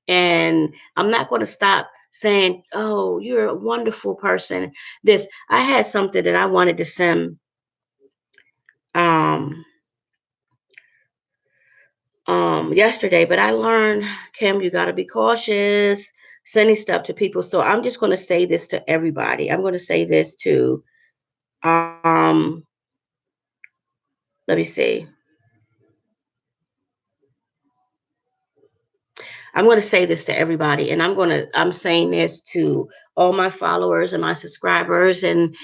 Speaker 1: And I'm not going to stop saying, "Oh, you're a wonderful person." I had something that I wanted to send um yesterday, but I learned, Kim, you got to be cautious sending stuff to people. So I'm just going to say this to everybody. I'm going to say this to let me see. I'm going to say this to everybody, and I'm saying this to all my followers and my subscribers and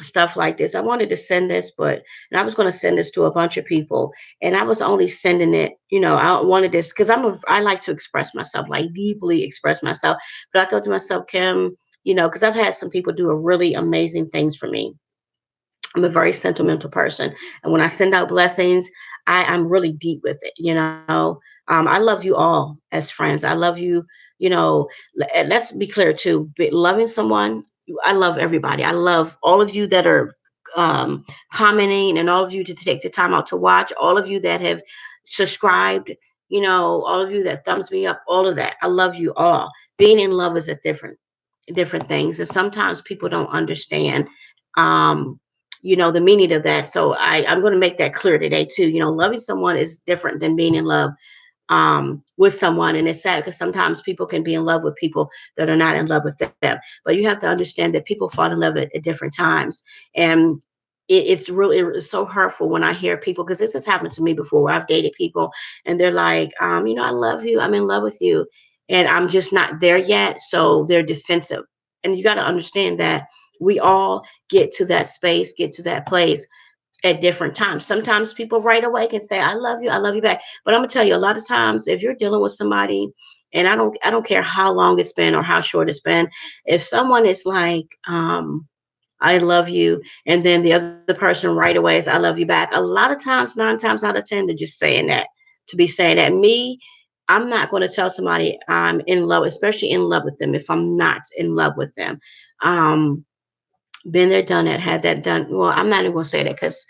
Speaker 1: stuff like this. I wanted to send this, and I was going to send this to a bunch of people, and I was only sending it, I wanted this because I like to express myself, like deeply express myself. But I thought to myself, Kim, because I've had some people do a really amazing things for me. I'm a very sentimental person. And when I send out blessings, I'm really deep with it. I love you all as friends. I love you, you know, and let's be clear too. Loving someone, I love everybody. I love all of you that are um, commenting and all of you to take the time out to watch, all of you that have subscribed, all of you that thumbs me up, all of that. I love you all. Being in love is a different things. And sometimes people don't understand um, the meaning of that. So I'm going to make that clear today too. Loving someone is different than being in love with someone. And it's sad because sometimes people can be in love with people that are not in love with them. But you have to understand that people fall in love at different times. And it's so hurtful when I hear people, because this has happened to me before, where I've dated people and they're like, I love you, I'm in love with you, and I'm just not there yet, so they're defensive. And you got to understand that we all get to that space, get to that place at different times. Sometimes people right away can say, I love you back. But I'm gonna tell you, a lot of times if you're dealing with somebody, and I don't care how long it's been or how short it's been, if someone is like, I love you, and then the other person right away is I love you back. A lot of times, 9 times out of 10, they're just saying that to be saying that. Me, I'm not going to tell somebody I'm in love, especially in love with them, if I'm not in love with them. Um, Been there, done that, had that done. Well, I'm not even going to say that because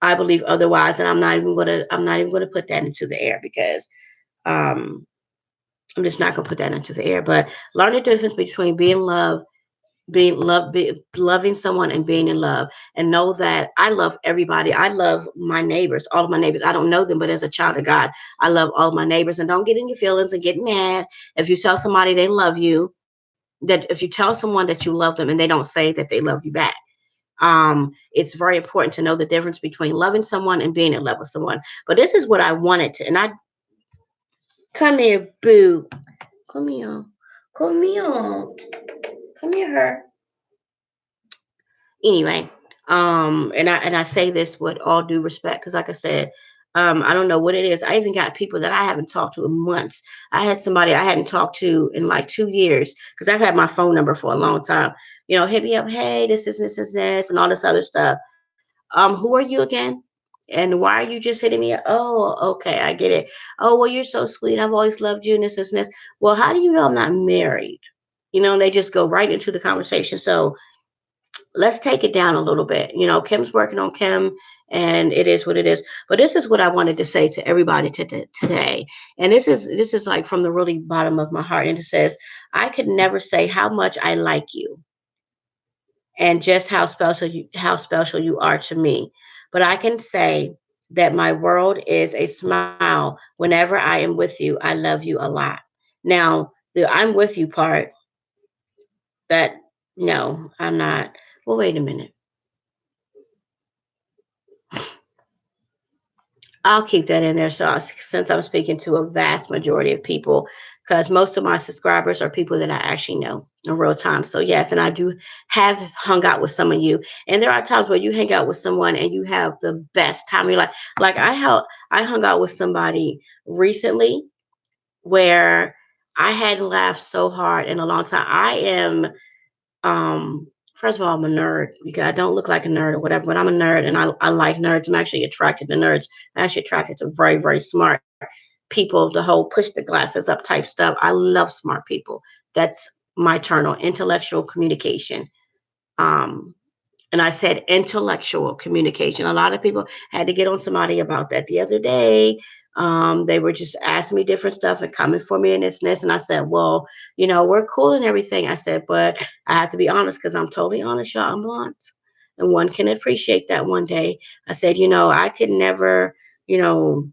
Speaker 1: I believe otherwise, and I'm not even gonna put that into the air because um, I'm just not gonna put that into the air. But learn the difference between loving someone and being in love, and know that I love everybody. I love my neighbors, all of my neighbors. I don't know them, but as a child of God, I love all my neighbors. And don't get in your feelings and get mad if you tell somebody they love you. That if you tell someone that you love them and they don't say that they love you back. It's very important to know the difference between loving someone and being in love with someone. But this is what I wanted to, and I come here, boo, come here, come here, come here, her. Anyway, and I say this with all due respect because, like I said, I don't know what it is. I even got people that I haven't talked to in months. I had somebody I hadn't talked to in like 2 years because I've had my phone number for a long time. Hit me up, hey, this, and all this other stuff. Who are you again? And why are you just hitting me? Oh, okay, I get it. Oh, well, you're so sweet. I've always loved you, and this, and this. Well, how do you know I'm not married? And they just go right into the conversation. So let's take it down a little bit. Kim's working on Kim, and it is what it is. But this is what I wanted to say to everybody today. And this is like from the really bottom of my heart. And it says, I could never say how much I like you and just how special you are to me. But I can say that my world is a smile whenever I am with you. I love you a lot. Now, the I'm with you part, that no, I'm not. Well, wait a minute. I'll keep that in there. So, since I'm speaking to a vast majority of people, because most of my subscribers are people that I actually know in real time. So, yes, and I do have hung out with some of you. And there are times where you hang out with someone and you have the best time of your life. Like I hung out with somebody recently where I hadn't laughed so hard in a long time. I am first of all, I'm a nerd because I don't look like a nerd or whatever, but I'm a nerd and I like nerds. I'm actually attracted to nerds. I'm actually attracted to very, very smart people, the whole push the glasses up type stuff. I love smart people. That's my turn on intellectual communication. Um, and I said intellectual communication. A lot of people had to get on somebody about that the other day. They were just asking me different stuff and coming for me and this and this. And I said, well, we're cool and everything. I said, but I have to be honest because I'm totally honest, y'all. I'm blunt. And one can appreciate that one day. I said, I could never, you know,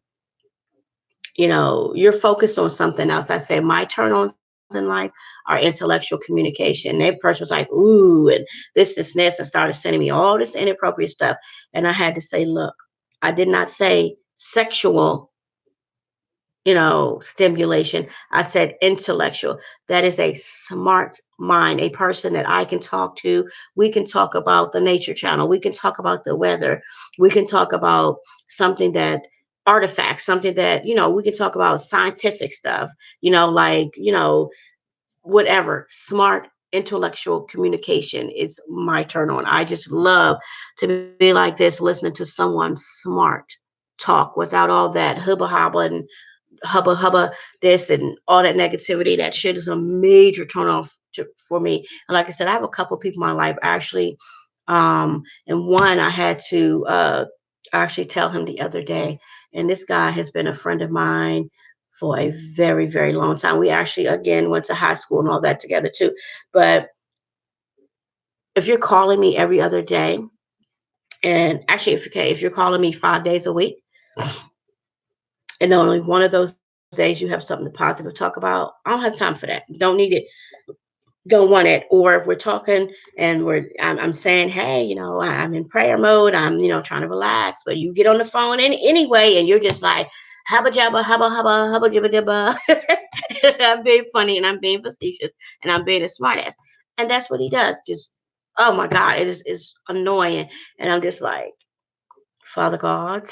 Speaker 1: you're focused on something else. I said, my turn ons in life are intellectual communication. And that person was like, ooh, and this, and this, and started sending me all this inappropriate stuff. And I had to say, look, I did not say sexual stimulation. I said intellectual. That is a smart mind, a person that I can talk to. We can talk about the nature channel. We can talk about the weather. We can talk about something that artifacts, something that, we can talk about scientific stuff, like, whatever. Smart intellectual communication is my turn on. I just love to be like this, listening to someone smart talk without all that hubba hubba and hubba this and all that negativity. That shit is a major turn off for me. And like I said, I have a couple people in my life actually, and one I had to actually tell him the other day. And this guy has been a friend of mine for a very, very long time. We actually again went to high school and all that together too. But if you're calling me every other day, and actually if you're calling me 5 days a week, and only one of those days you have something positive to talk about, I don't have time for that. Don't need it, don't want it. Or if we're talking and I'm saying, hey, I'm in prayer mode, I'm trying to relax, but you get on the phone anyway, and you're just like hubba jabba hubba jibba jibba. I'm being funny and I'm being facetious and I'm being a smartass, and that's what he does. Just, oh my god, it's annoying. And I'm just like, Father God,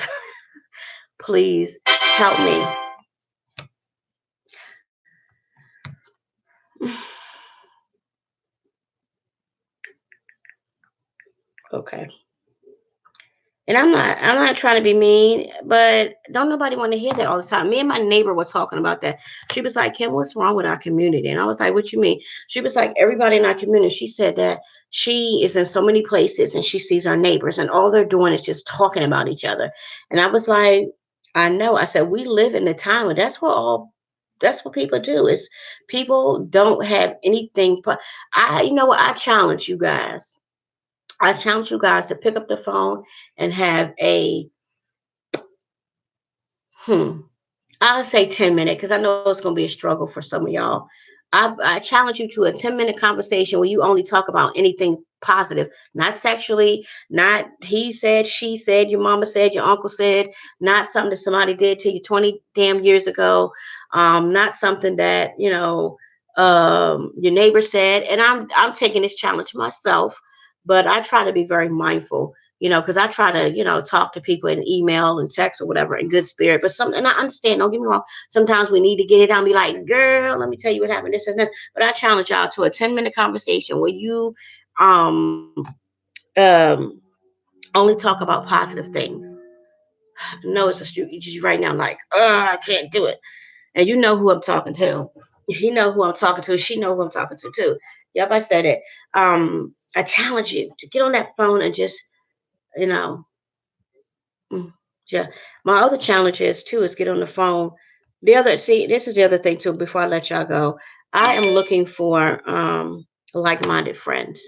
Speaker 1: please help me. Okay. And I'm not trying to be mean, but don't nobody want to hear that all the time. Me and my neighbor were talking about that. She was like, Kim, what's wrong with our community? And I was like, what you mean? She was like, everybody in our community. She said that she is in so many places and she sees our neighbors and all they're doing is just talking about each other. And I was like, I know. I said, we live in the time where that's what people do is people don't have anything. But you know what? I challenge you guys. I challenge you guys to pick up the phone and have a hmm. I'll say 10 minute because I know it's going to be a struggle for some of y'all. I challenge you to a 10-minute conversation where you only talk about anything positive, not sexually, not he said, she said, your mama said, your uncle said, not something that somebody did to you 20 damn years ago, not something that your neighbor said. And I'm taking this challenge myself, but I try to be very mindful, because I try to, talk to people in email and text or whatever in good spirit. But something, and I understand, don't get me wrong, sometimes we need to get it out and be like, girl, let me tell you what happened, this and that. But I challenge y'all to a 10-minute conversation where you um um only talk about positive things. No, it's a just right now, like, I can't do it. And you know who I'm talking to. He know who I'm talking to. She know who I'm talking to too. Yep, I said it. I challenge you to get on that phone and just, you know, Mm, yeah. My other challenge is too is get on the phone. This is the other thing too. Before I let y'all go, I am looking for like-minded friends.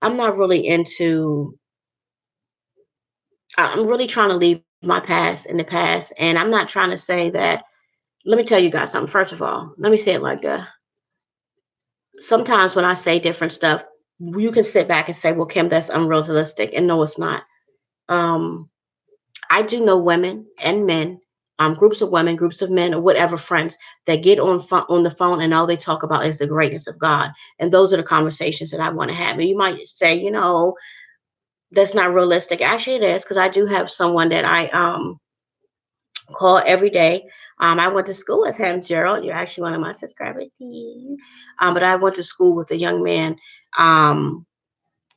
Speaker 1: I'm not really into. I'm really trying to leave my past in the past, and I'm not trying to say that. Let me tell you guys something. First of all, let me say it like that. Sometimes when I say different stuff, you can sit back and say, "Well, Kim, that's unrealistic," and no, it's not. Um, I do know women and men, groups of women, groups of men, or whatever friends that get on the phone and all they talk about is the greatness of God, and those are the conversations that I want to have. And you might say, that's not realistic. Actually, it is because I do have someone that I call every day. I went to school with him, Gerald. You're actually one of my subscribers. But I went to school with a young man. Um,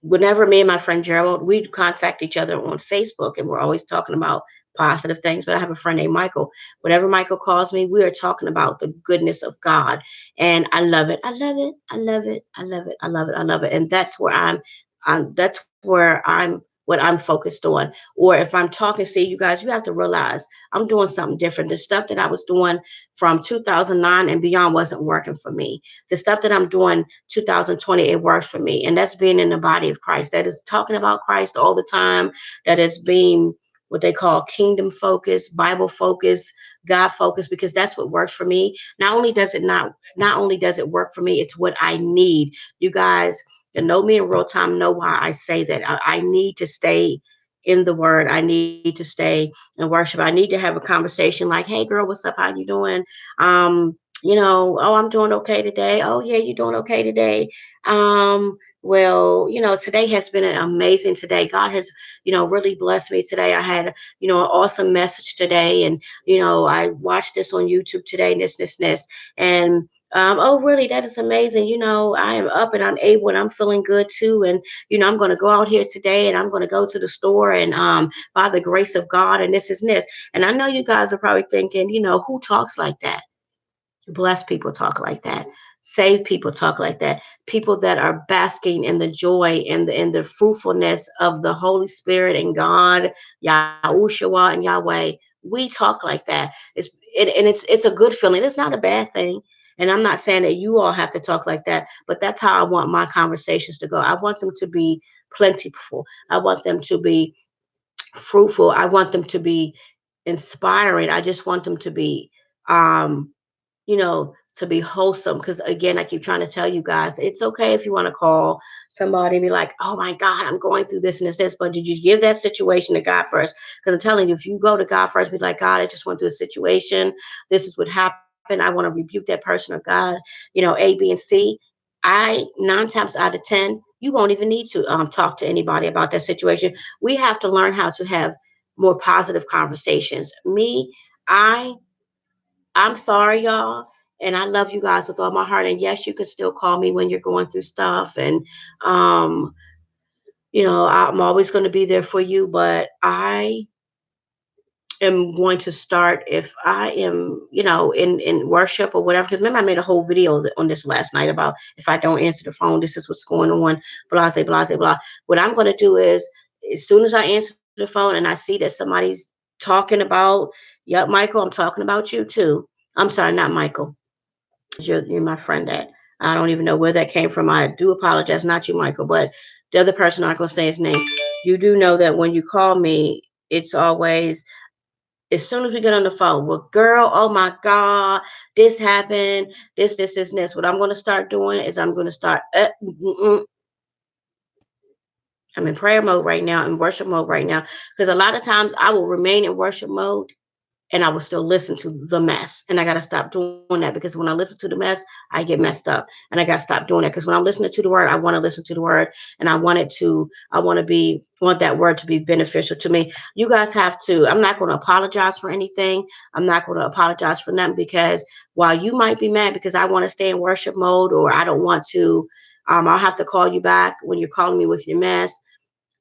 Speaker 1: Whenever me and my friend Gerald, we contact each other on Facebook and we're always talking about positive things. But I have a friend named Michael. Whenever Michael calls me, we are talking about the goodness of God. And I love it. I love it. I love it. I love it. I love it. I love it. And that's where I'm what I'm focused on. Or if I'm talking, see you guys, you have to realize I'm doing something different. The stuff that I was doing from 2009 and beyond wasn't working for me. The stuff that I'm doing 2020, it works for me. And that's being in the body of Christ. That is talking about Christ all the time. That is being what they call kingdom focus, Bible focus, God focus, because that's what works for me. Not only does it work for me, it's what I need. You guys that know me in real time know why I say that. I need to stay in the word. I need to stay in worship. I need to have a conversation like, hey girl, what's up? How you doing? Oh, I'm doing okay today. Oh yeah, you're doing okay today. Well, today has been an amazing today. God has, really blessed me today. I had, an awesome message today. And, I watched this on YouTube today, this. And oh, really? That is amazing. I am up and I'm able and I'm feeling good too. And, I'm going to go out here today and I'm going to go to the store and by the grace of God and this. And I know you guys are probably thinking, who talks like that? Blessed people talk like that. Saved people talk like that. People that are basking in the joy and the fruitfulness of the Holy Spirit and God, Yahushua and Yahweh. We talk like that. It's a good feeling. It's not a bad thing. And I'm not saying that you all have to talk like that, but that's how I want my conversations to go. I want them to be plentiful. I want them to be fruitful. I want them to be inspiring. I just want them to be um to be wholesome. Because again, I keep trying to tell you guys, it's okay if you want to call somebody and be like, oh my God, I'm going through this. But did you give that situation to God first? Because I'm telling you, if you go to God first, be like, God, I just went through a situation. This is what happened. I want to rebuke that person or God, A, B, and C. Nine times out of 10, you won't even need to talk to anybody about that situation. We have to learn how to have more positive conversations. I I'm sorry, y'all. And I love you guys with all my heart. And yes, you can still call me when you're going through stuff. And, I'm always going to be there for you. But I am going to start if I am, in worship or whatever. Because remember, I made a whole video on this last night about if I don't answer the phone, this is what's going on, blah, blah, blah, blah. What I'm going to do is, as soon as I answer the phone and I see that somebody's talking about, yep, Michael, I'm talking about you too. I'm sorry, not Michael. You're my friend that I don't even know where that came from. I do apologize, not you, Michael, but the other person, I'm not going to say his name. You do know that when you call me, it's always as soon as we get on the phone, well, girl, oh my God, this happened, this, and this. What I'm going to start doing is I'm going to start, I'm in prayer mode right now, in worship mode right now, because a lot of times I will remain in worship mode and I will still listen to the mess. And I got to stop doing that because when I listen to the mess, I get messed up. And I got to stop doing that because when I'm listening to the word, I want to listen to the word and I want that word to be beneficial to me. You guys have to, I'm not going to apologize for anything. I'm not going to apologize for nothing because while you might be mad because I want to stay in worship mode or I don't want to, I'll have to call you back when you're calling me with your mess.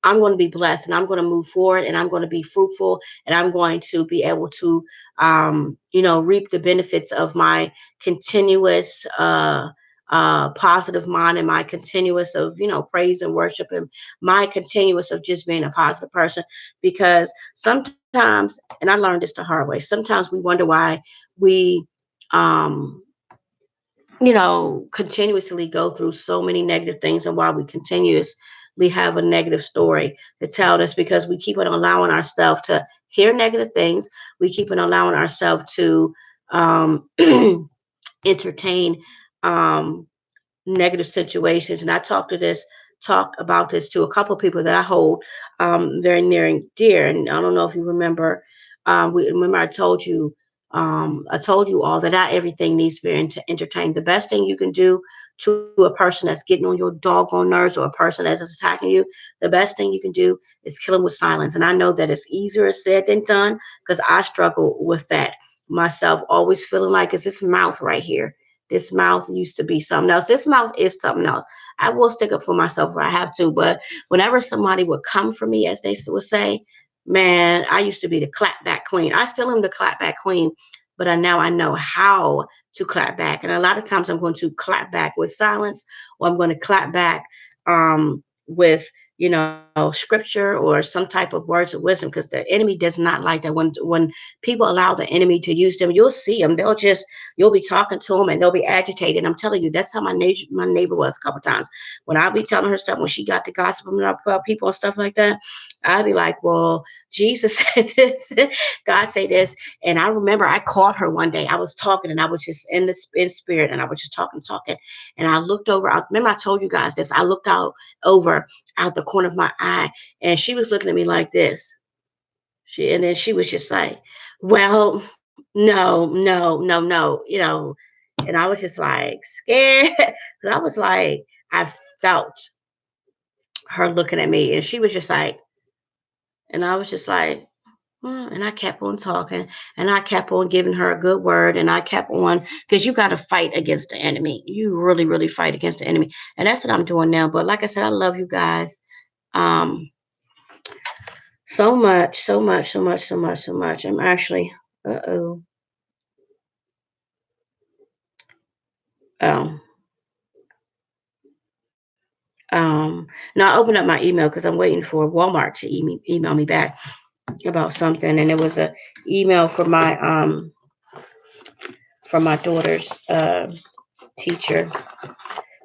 Speaker 1: I'm going to be blessed and I'm going to move forward and I'm going to be fruitful and I'm going to be able to, reap the benefits of my continuous, positive mind and my continuous of, praise and worship and my continuous of just being a positive person. Because sometimes, and I learned this the hard way, sometimes we wonder why we, um, continuously go through so many negative things and why we continuously have a negative story to tell us because we keep on allowing ourselves to hear negative things. We keep on allowing ourselves to entertain um, negative situations. And I talked about this to a couple of people that I hold very near and dear. And I don't know if you remember, remember I told you all that not everything needs to be entertained. The best thing you can do to a person that's getting on your doggone nerves or a person that is attacking you, the best thing you can do is kill them with silence. And I know that it's easier said than done because I struggle with that myself, always feeling like it's this mouth right here. This mouth used to be something else. This mouth is something else. I will stick up for myself if I have to, but whenever somebody would come for me, as they would say, man, I used to be the clapback queen. I still am the clapback queen, but now I know how to clap back. And a lot of times I'm going to clap back with silence, or I'm going to clap back with scripture or some type of words of wisdom because the enemy does not like that when people allow the enemy to use them. You'll see them, you'll be talking to them and they'll be agitated. I'm telling you, that's how my neighbor was a couple times when I'll be telling her stuff when she got to gossiping about people and stuff like that. I'd be like, well, Jesus said this, God say this. And I remember I called her one day. I was talking and I was just in spirit and I was just talking. And I looked over. I remember I told you guys this. I looked out over out the corner of my eye, and she was looking at me like this. And then she was just like, "Well, no, no, no, no," And I was just like scared because I was like, I felt her looking at me, and she was just like, and I was just like, and I kept on talking, and I kept on giving her a good word, and I kept on, because you got to fight against the enemy. You really, really fight against the enemy, and that's what I'm doing now. But like I said, I love you guys. Um, so much, so much, so much, so much, so much. I'm actually, uh oh, um, now I opened up my email because I'm waiting for Walmart to email me back about something, and it was a email from my daughter's teacher.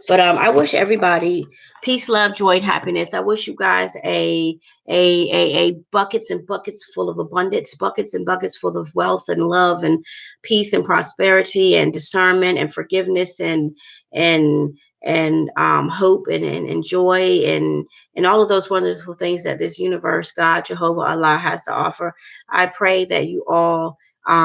Speaker 1: But I wish everybody peace, love, joy, and happiness. I wish you guys a buckets and buckets full of abundance, buckets and buckets full of wealth and love and peace and prosperity and discernment and forgiveness and hope and joy and all of those wonderful things that this universe, God, Jehovah, Allah has to offer. I pray that you all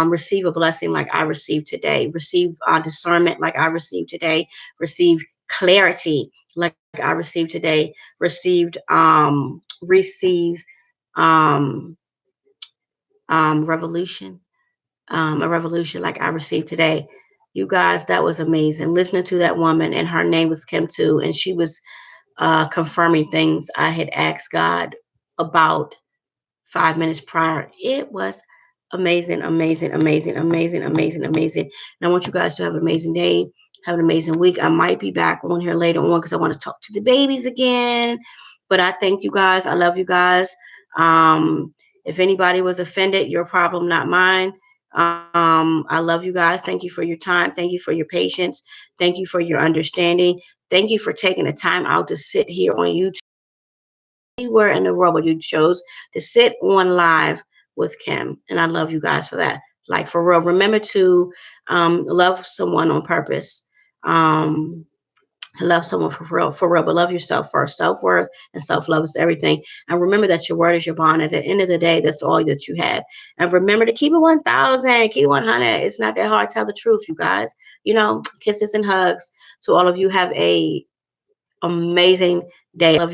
Speaker 1: receive a blessing like I received today, receive discernment like I received today, receive clarity like I received today, receive um revolution, a revolution like I received today. You guys, that was amazing. Listening to that woman, and her name was Kim too, and she was confirming things I had asked God about 5 minutes prior. It was amazing, amazing, amazing, amazing, amazing, amazing. And I want you guys to have an amazing day, have an amazing week. I might be back on here later on because I want to talk to the babies again. But I thank you guys. I love you guys. If anybody was offended, your problem, not mine. I love you guys. Thank you for your time. Thank you for your patience. Thank you for your understanding. Thank you for taking the time out to sit here on YouTube anywhere in the world where you chose to sit on live with Kim. And I love you guys for that. Like for real. Remember to love someone on purpose. Um, to love someone for real, but love yourself first. Self worth and self love is everything. And remember that your word is your bond. At the end of the day, that's all that you have. And remember to keep it 1,000, keep it 100. It's not that hard. Tell the truth, you guys. Kisses and hugs to all of you. Have a amazing day. Love you.